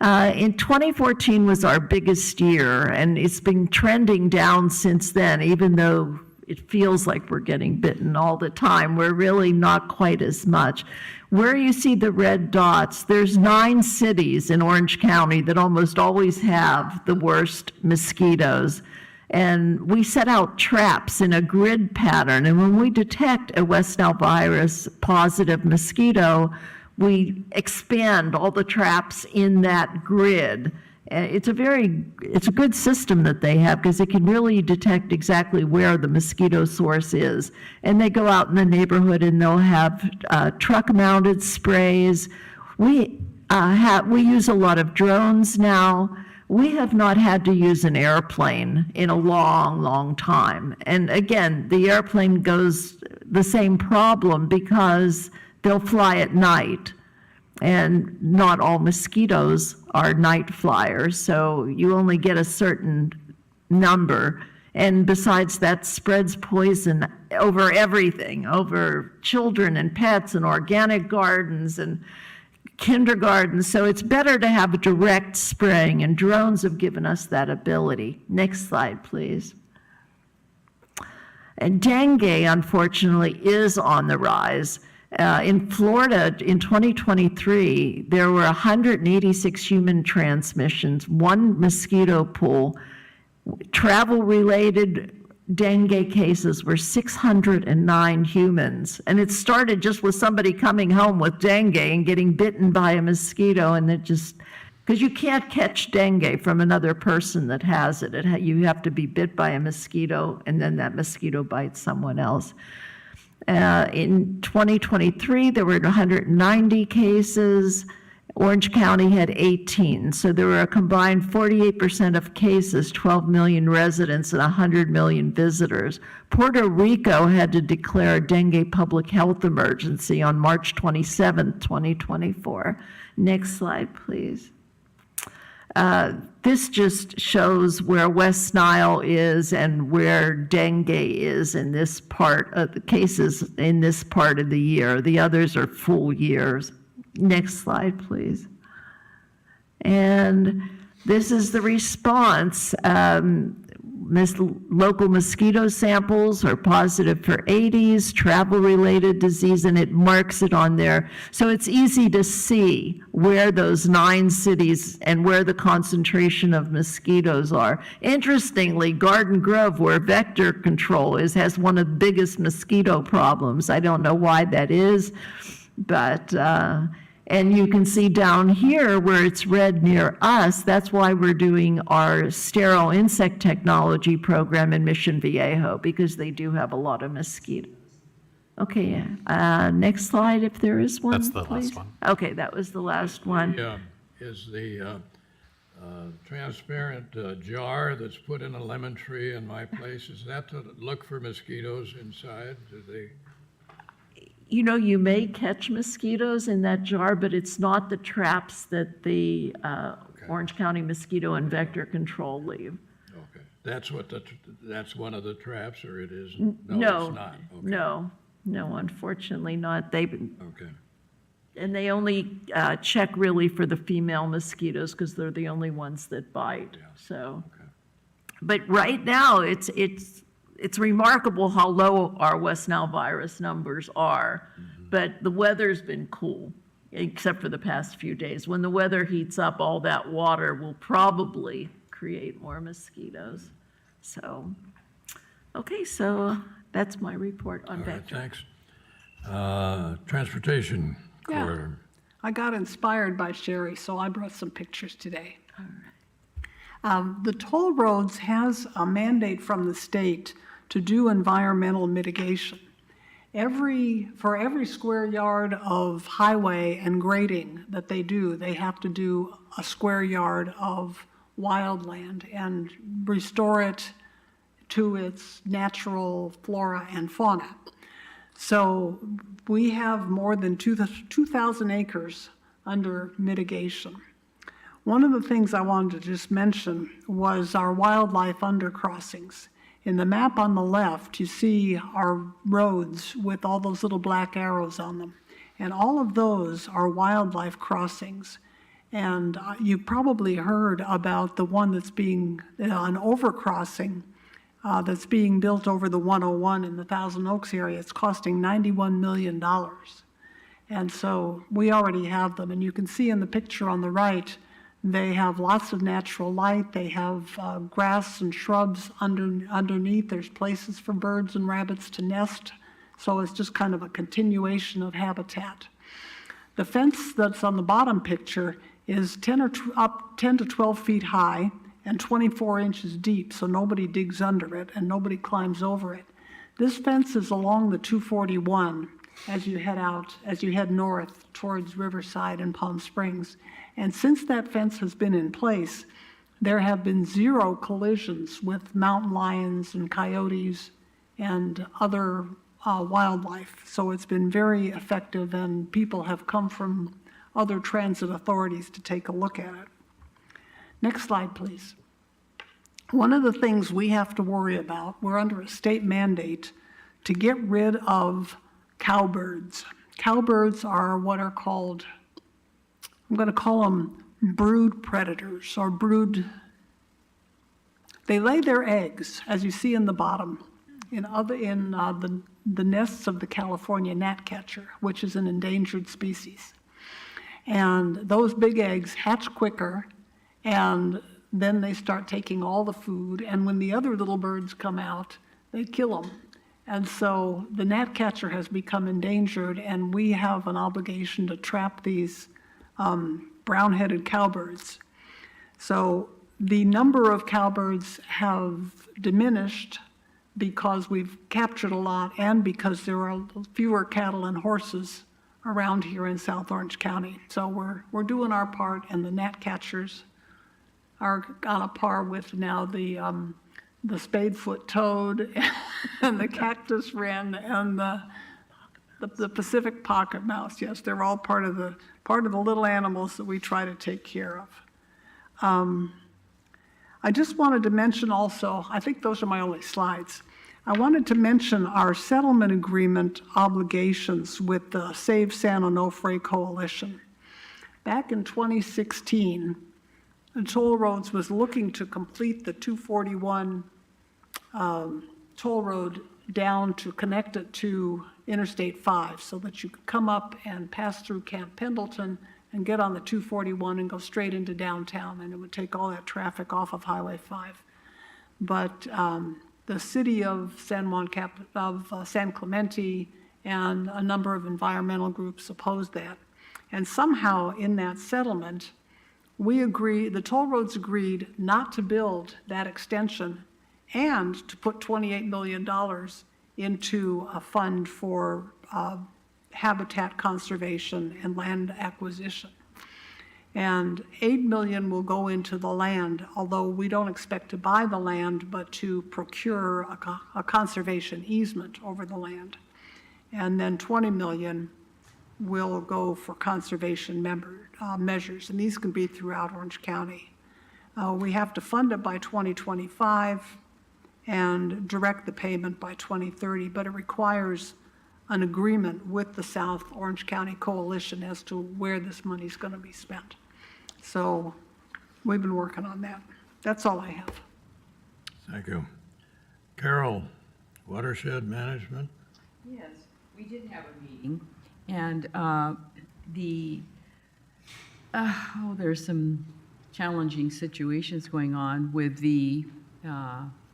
In 2014 was our biggest year, and it's been trending down since then, even though it feels like we're getting bitten all the time. We're really not quite as much. Where you see the red dots, there's 9 cities in Orange County that almost always have the worst mosquitoes. And we set out traps in a grid pattern, and when we detect a West Nile virus positive mosquito, we expand all the traps in that grid. It's a good system that they have, because it can really detect exactly where the mosquito source is. And they go out in the neighborhood and they'll have truck-mounted sprays. We use a lot of drones now. We have not had to use an airplane in a long, long time. And again, the airplane goes the same problem, because they'll fly at night, and not all mosquitoes are night flyers, so you only get a certain number. And besides that, spreads poison over everything, over children and pets and organic gardens and kindergartens. So it's better to have direct spraying, and drones have given us that ability. Next slide, please. And dengue, unfortunately, is on the rise. In Florida, in 2023, there were 186 human transmissions, 1 mosquito pool. Travel-related dengue cases were 609 humans. And it started just with somebody coming home with dengue and getting bitten by a mosquito, and it just, because you can't catch dengue from another person that has it. You have to be bit by a mosquito, and then that mosquito bites someone else. In 2023, there were 190 cases. Orange County had 18. So there were a combined 48% of cases, 12 million residents, and 100 million visitors. Puerto Rico had to declare a dengue public health emergency on March 27, 2024. Next slide, please. This just shows where West Nile is and where dengue is in this part of the cases in this part of the year. The others are full years. Next slide, please. And this is the response. Local mosquito samples are positive for Aedes, travel-related disease, and it marks it on there. So it's easy to see where those 9 cities and where the concentration of mosquitoes are. Interestingly, Garden Grove, where vector control is, has one of the biggest mosquito problems. I don't know why that is, but and you can see down here where it's red near us, that's why we're doing our sterile insect technology program in Mission Viejo, because they do have a lot of mosquitoes. Okay, next slide if there is one, That's the please. last one. Okay, that was the last one. Is the transparent jar that's put in a lemon tree in my place, is that to look for mosquitoes inside? Do they? You know, you may catch mosquitoes in that jar, but it's not the traps that the Orange County Mosquito and Vector Control Leave. Okay. That's that's one of the traps, or it isn't? No, It's not. Okay. no, unfortunately not. Okay. And they only check really for the female mosquitoes because they're the only ones that bite, so. But right now, it's remarkable how low our West Nile virus numbers are. But the weather's been cool, except for the past few days. When the weather heats up, all that water will probably create more mosquitoes. So, okay, so that's my report on All right, Vector. thanks. Transportation corridor. I got inspired by Sherry, so I brought some pictures today. The toll roads has a mandate from the state to do environmental mitigation. For every square yard of highway and grading that they do, they have to do a square yard of wildland and restore it to its natural flora and fauna. So we have more than 2,000 acres under mitigation. One of the things I wanted to just mention was our wildlife undercrossings. In the map on the left, you see our roads with all those little black arrows on them. And all of those are wildlife crossings. And you've probably heard about the one that's being, an overcrossing that's being built over the 101 in the Thousand Oaks area. It's costing $91 million. And so we already have them. And you can see in the picture on the right, they have lots of natural light. They have grass and shrubs underneath. There's places for birds and rabbits to nest. So it's just kind of a continuation of habitat. The fence that's on the bottom picture is 10 to 12 feet high and 24 inches deep, so nobody digs under it and nobody climbs over it. This fence is along the 241 as you head north towards Riverside and Palm Springs. And since that fence has been in place, there have been 0 collisions with mountain lions and coyotes and other wildlife. So it's been very effective, and people have come from other transit authorities to take a look at it. Next slide, please. One of the things we have to worry about, we're under a state mandate to get rid of cowbirds. Cowbirds are what are called, I'm going to call them brood predators or they lay their eggs, as you see in the bottom, in the nests of the California gnatcatcher, which is an endangered species. And those big eggs hatch quicker, and then they start taking all the food, and when the other little birds come out, they kill them. And so the gnatcatcher has become endangered, and we have an obligation to trap these brown-headed cowbirds. So the number of cowbirds have diminished because we've captured a lot and because there are fewer cattle and horses around here in South Orange County. So we're doing our part, and the gnatcatchers are on a par with now the spadefoot toad and the cactus wren and the Pacific pocket mouse. Yes, they're all part of the little animals that we try to take care of. I just wanted to mention also, I think those are my only slides. I wanted to mention our settlement agreement obligations with the Save San Onofre Coalition. Back in 2016, the toll roads was looking to complete the 241 toll road down to connect it to Interstate 5 so that you could come up and pass through Camp Pendleton and get on the 241 and go straight into downtown, and it would take all that traffic off of Highway 5. But the city of San Clemente and a number of environmental groups opposed that. And somehow in that settlement, the toll roads agreed not to build that extension and to put $28 million into a fund for habitat conservation and land acquisition. And $8 million will go into the land, although we don't expect to buy the land, but to procure a conservation easement over the land. And then $20 million will go for conservation measures, and these can be throughout Orange County. We have to fund it by 2025 and direct the payment by 2030, but it requires an agreement with the South Orange County Coalition as to where this money is going to be spent. So we've been working on that. That's all I have. Thank you. Carol, watershed management? Yes, we did have a meeting, and there's some challenging situations going on with the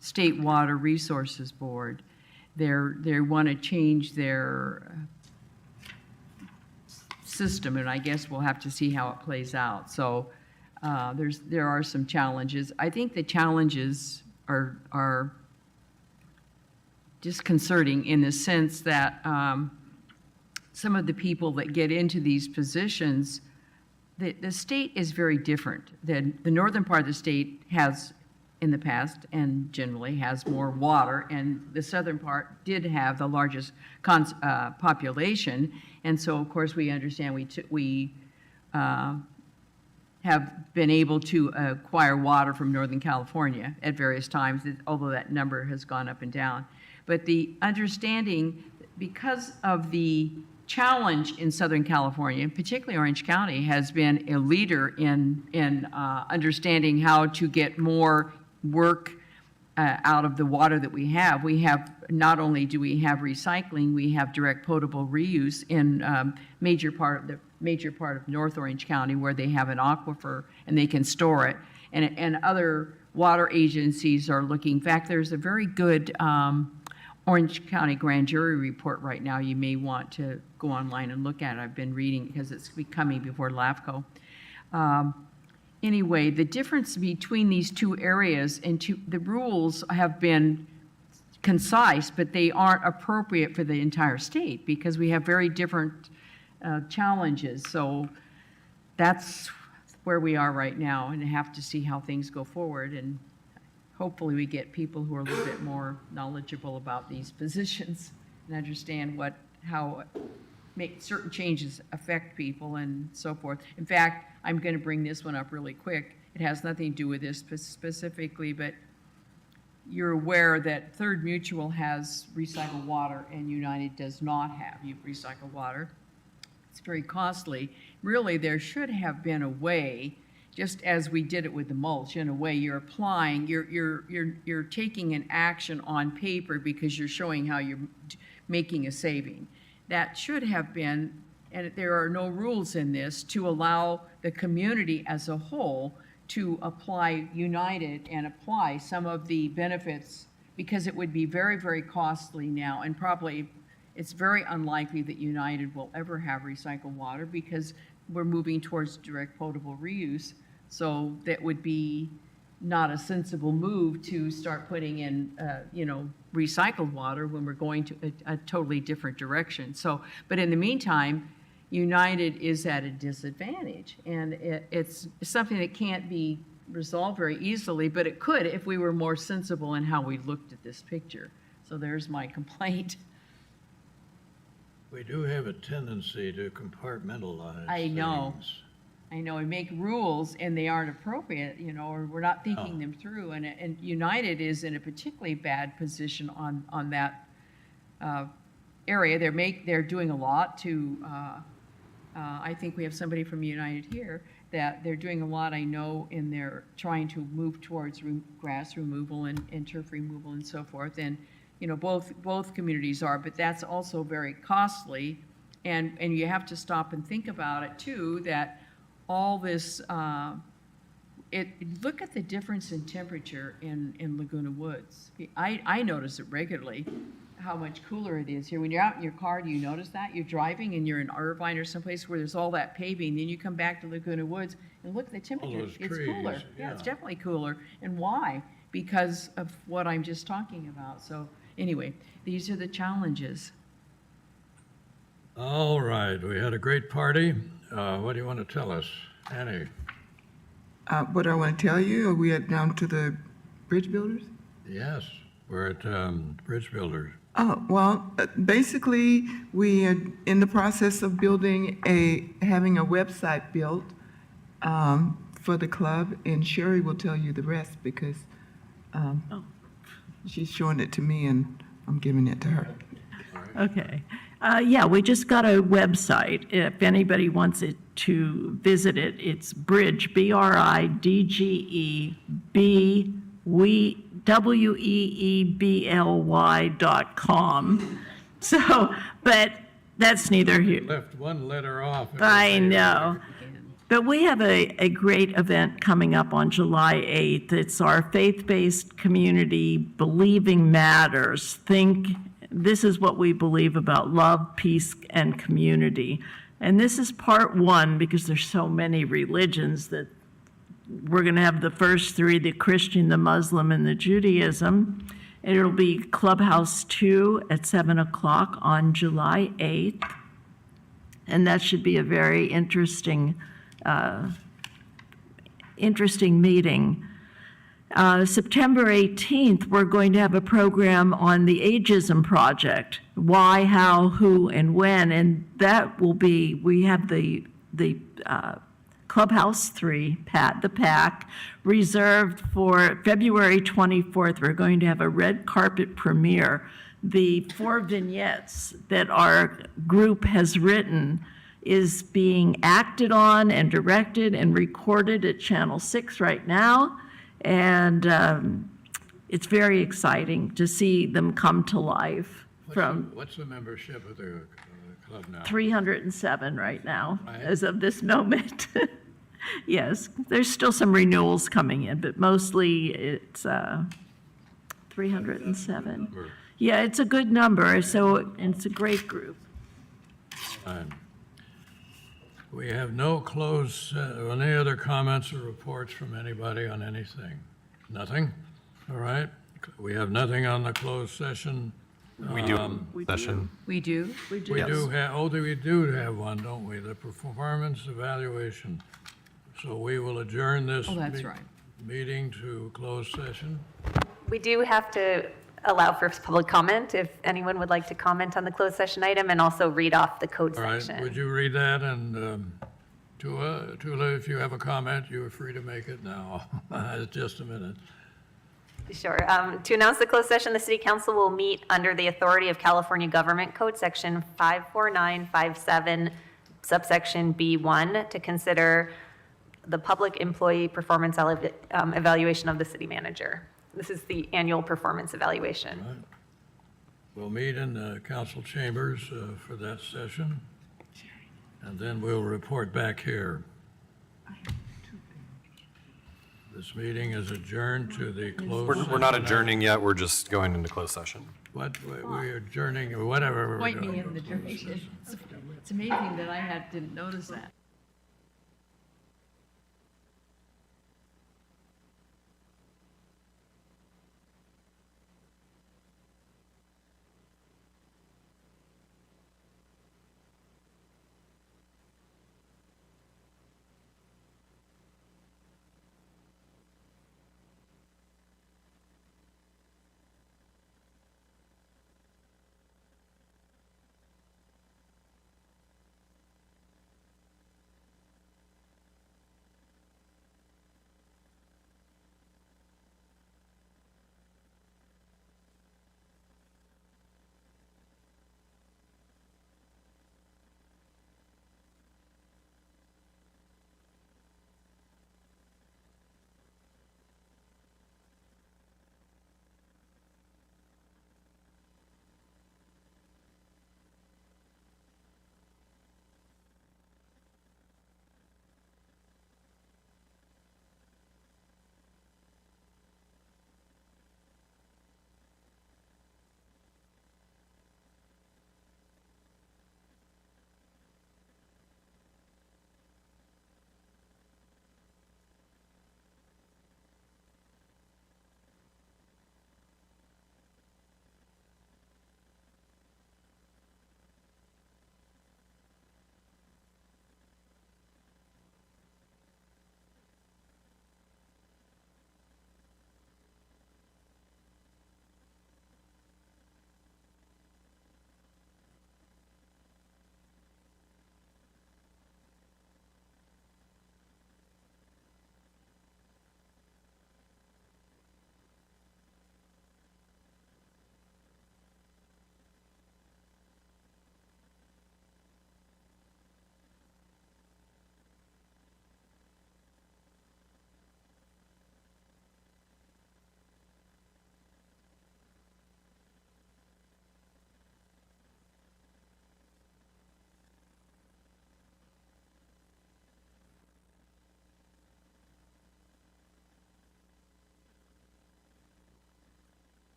State Water Resources Board. They want to change their system, and I guess we'll have to see how it plays out. So there are some challenges. I think the challenges are disconcerting in the sense that some of the people that get into these positions, the state is very different. The northern part of the state has, in the past, and generally has more water, and the southern part did have the largest population. And so, of course, we understand we have been able to acquire water from Northern California at various times, although that number has gone up and down. But the understanding, because of the challenge in Southern California, particularly Orange County, has been a leader in understanding how to get more work out of the water that we have. We have, not only do we have recycling, we have direct potable reuse in major part of North Orange County, where they have an aquifer and they can store it. And other water agencies are looking. In fact, there's a very good Orange County grand jury report right now. You may want to go online and look at it. I've been reading because it's coming before LAFCO. Anyway, the difference between these two areas and the rules have been concise, but they aren't appropriate for the entire state because we have very different challenges. So that's where we are right now, and have to see how things go forward. And hopefully we get people who are a little bit more knowledgeable about these positions and understand how make certain changes affect people and so forth. In fact, I'm going to bring this one up really quick. It has nothing to do with this specifically, but you're aware that Third Mutual has recycled water and United does not have recycled water. It's very costly. Really, there should have been a way, just as we did it with the mulch, in a way you're applying, you're taking an action on paper because you're showing how you're making a saving. That should have been, and there are no rules in this, to allow the community as a whole to apply United and apply some of the benefits, because it would be very, very costly now, and probably it's very unlikely that United will ever have recycled water because we're moving towards direct potable reuse. So that would be not a sensible move to start putting in, recycled water when we're going to a totally different direction. So, but in the meantime, United is at a disadvantage, and it's something that can't be resolved very easily, but it could if we were more sensible in how we looked at this picture. So there's my complaint. We do have a tendency to compartmentalize I know. things. I know, and make rules, and they aren't appropriate, or we're not thinking them through. And United is in a particularly bad position on that area. They're doing a lot to. I think we have somebody from United here that they're doing a lot. I know, in their trying to move towards grass removal and turf removal and so forth. And both communities are, but that's also very costly. And you have to stop and think about it too. That all this, look at the difference in temperature in Laguna Woods. I notice it regularly, how much cooler it is here. When you're out in your car, do you notice that? You're driving and you're in Irvine or someplace where there's all that paving, then you come back to Laguna Woods and look at the temperature. It's cooler. Yeah, it's definitely cooler. And why? Because of what I'm just talking about. So anyway, these are the challenges. All right, we had a great party. What do you want to tell us, Annie? What I want to tell you, are we down to the bridge builders? Yes, we're at Bridge Builders. Oh, well, basically, we are in the process of having a website built for the club, and Sherry will tell you the rest because she's showing it to me and I'm giving it to her. Okay. Yeah, we just got a website. If anybody wants it to visit it, it's Bridge, BRIDGE, WEEBLY.com. So, but that's neither here. Left one letter off. I know. But we have a great event coming up on July 8th. It's our faith-based community, Believing Matters. This is what we believe about love, peace, and community. And this is part one because there's so many religions that we're going to have the first three, the Christian, the Muslim, and the Judaism. And it'll be Clubhouse 2 at 7 o'clock on July 8th. And that should be a very interesting meeting. September 18th, we're going to have a program on the Ageism Project. Why, how, who, and when. And that will be, we have the Clubhouse 3, the PAC, reserved for February 24th. We're going to have a red carpet premiere. The 4 vignettes that our group has written is being acted on and directed and recorded at Channel 6 right now. And it's very exciting to see them come to life. What's the membership of the club now? 307 right now, as of this moment. Yes, there's still some renewals coming in, but mostly it's 307. Yeah, it's a good number, so it's a great group. We have no any other comments or reports from anybody on anything? Nothing? All right. We have nothing on the closed session. We do session. We do? We do have one, don't we? The performance evaluation. So we will adjourn this meeting to closed session. We do have to allow for public comment if anyone would like to comment on the closed session item and also read off the code section. All right, would you read that? And Tula, if you have a comment, you are free to make it now. Just a minute. Sure. To announce the closed session, the City Council will meet under the authority of California Government Code Section 54957, subsection B1, to consider the public employee performance evaluation of the city manager. This is the annual performance evaluation. All right. We'll meet in the council chambers for that session, and then we'll report back here. This meeting is adjourned to the closed session. We're not adjourning yet, we're just going into closed session. What, we're adjourning, or whatever we're Point doing. me in the direction. It's amazing that I didn't notice that.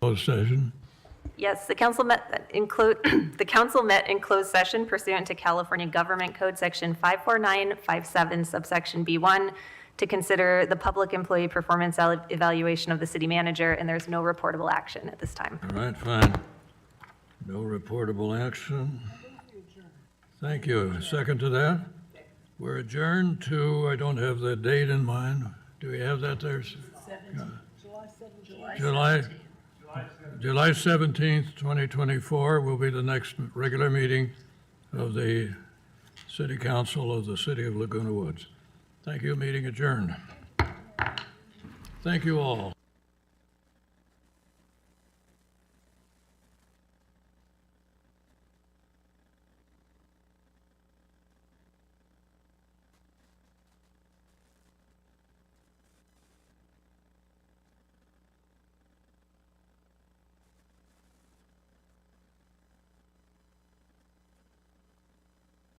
closed session. Yes, the council met in the council met in closed session pursuant to California Government Code Section 54957, subsection B1, to consider the public employee performance evaluation of the city manager, and there's no reportable action at this time. All right, fine. No reportable action. Thank you. A second to that? We're adjourned to, I don't have the date in mind. Do we have that there? July 17th, 2024 will be the next regular meeting of the City Council of the City of Laguna Woods. Thank you. Meeting adjourned. Thank you all.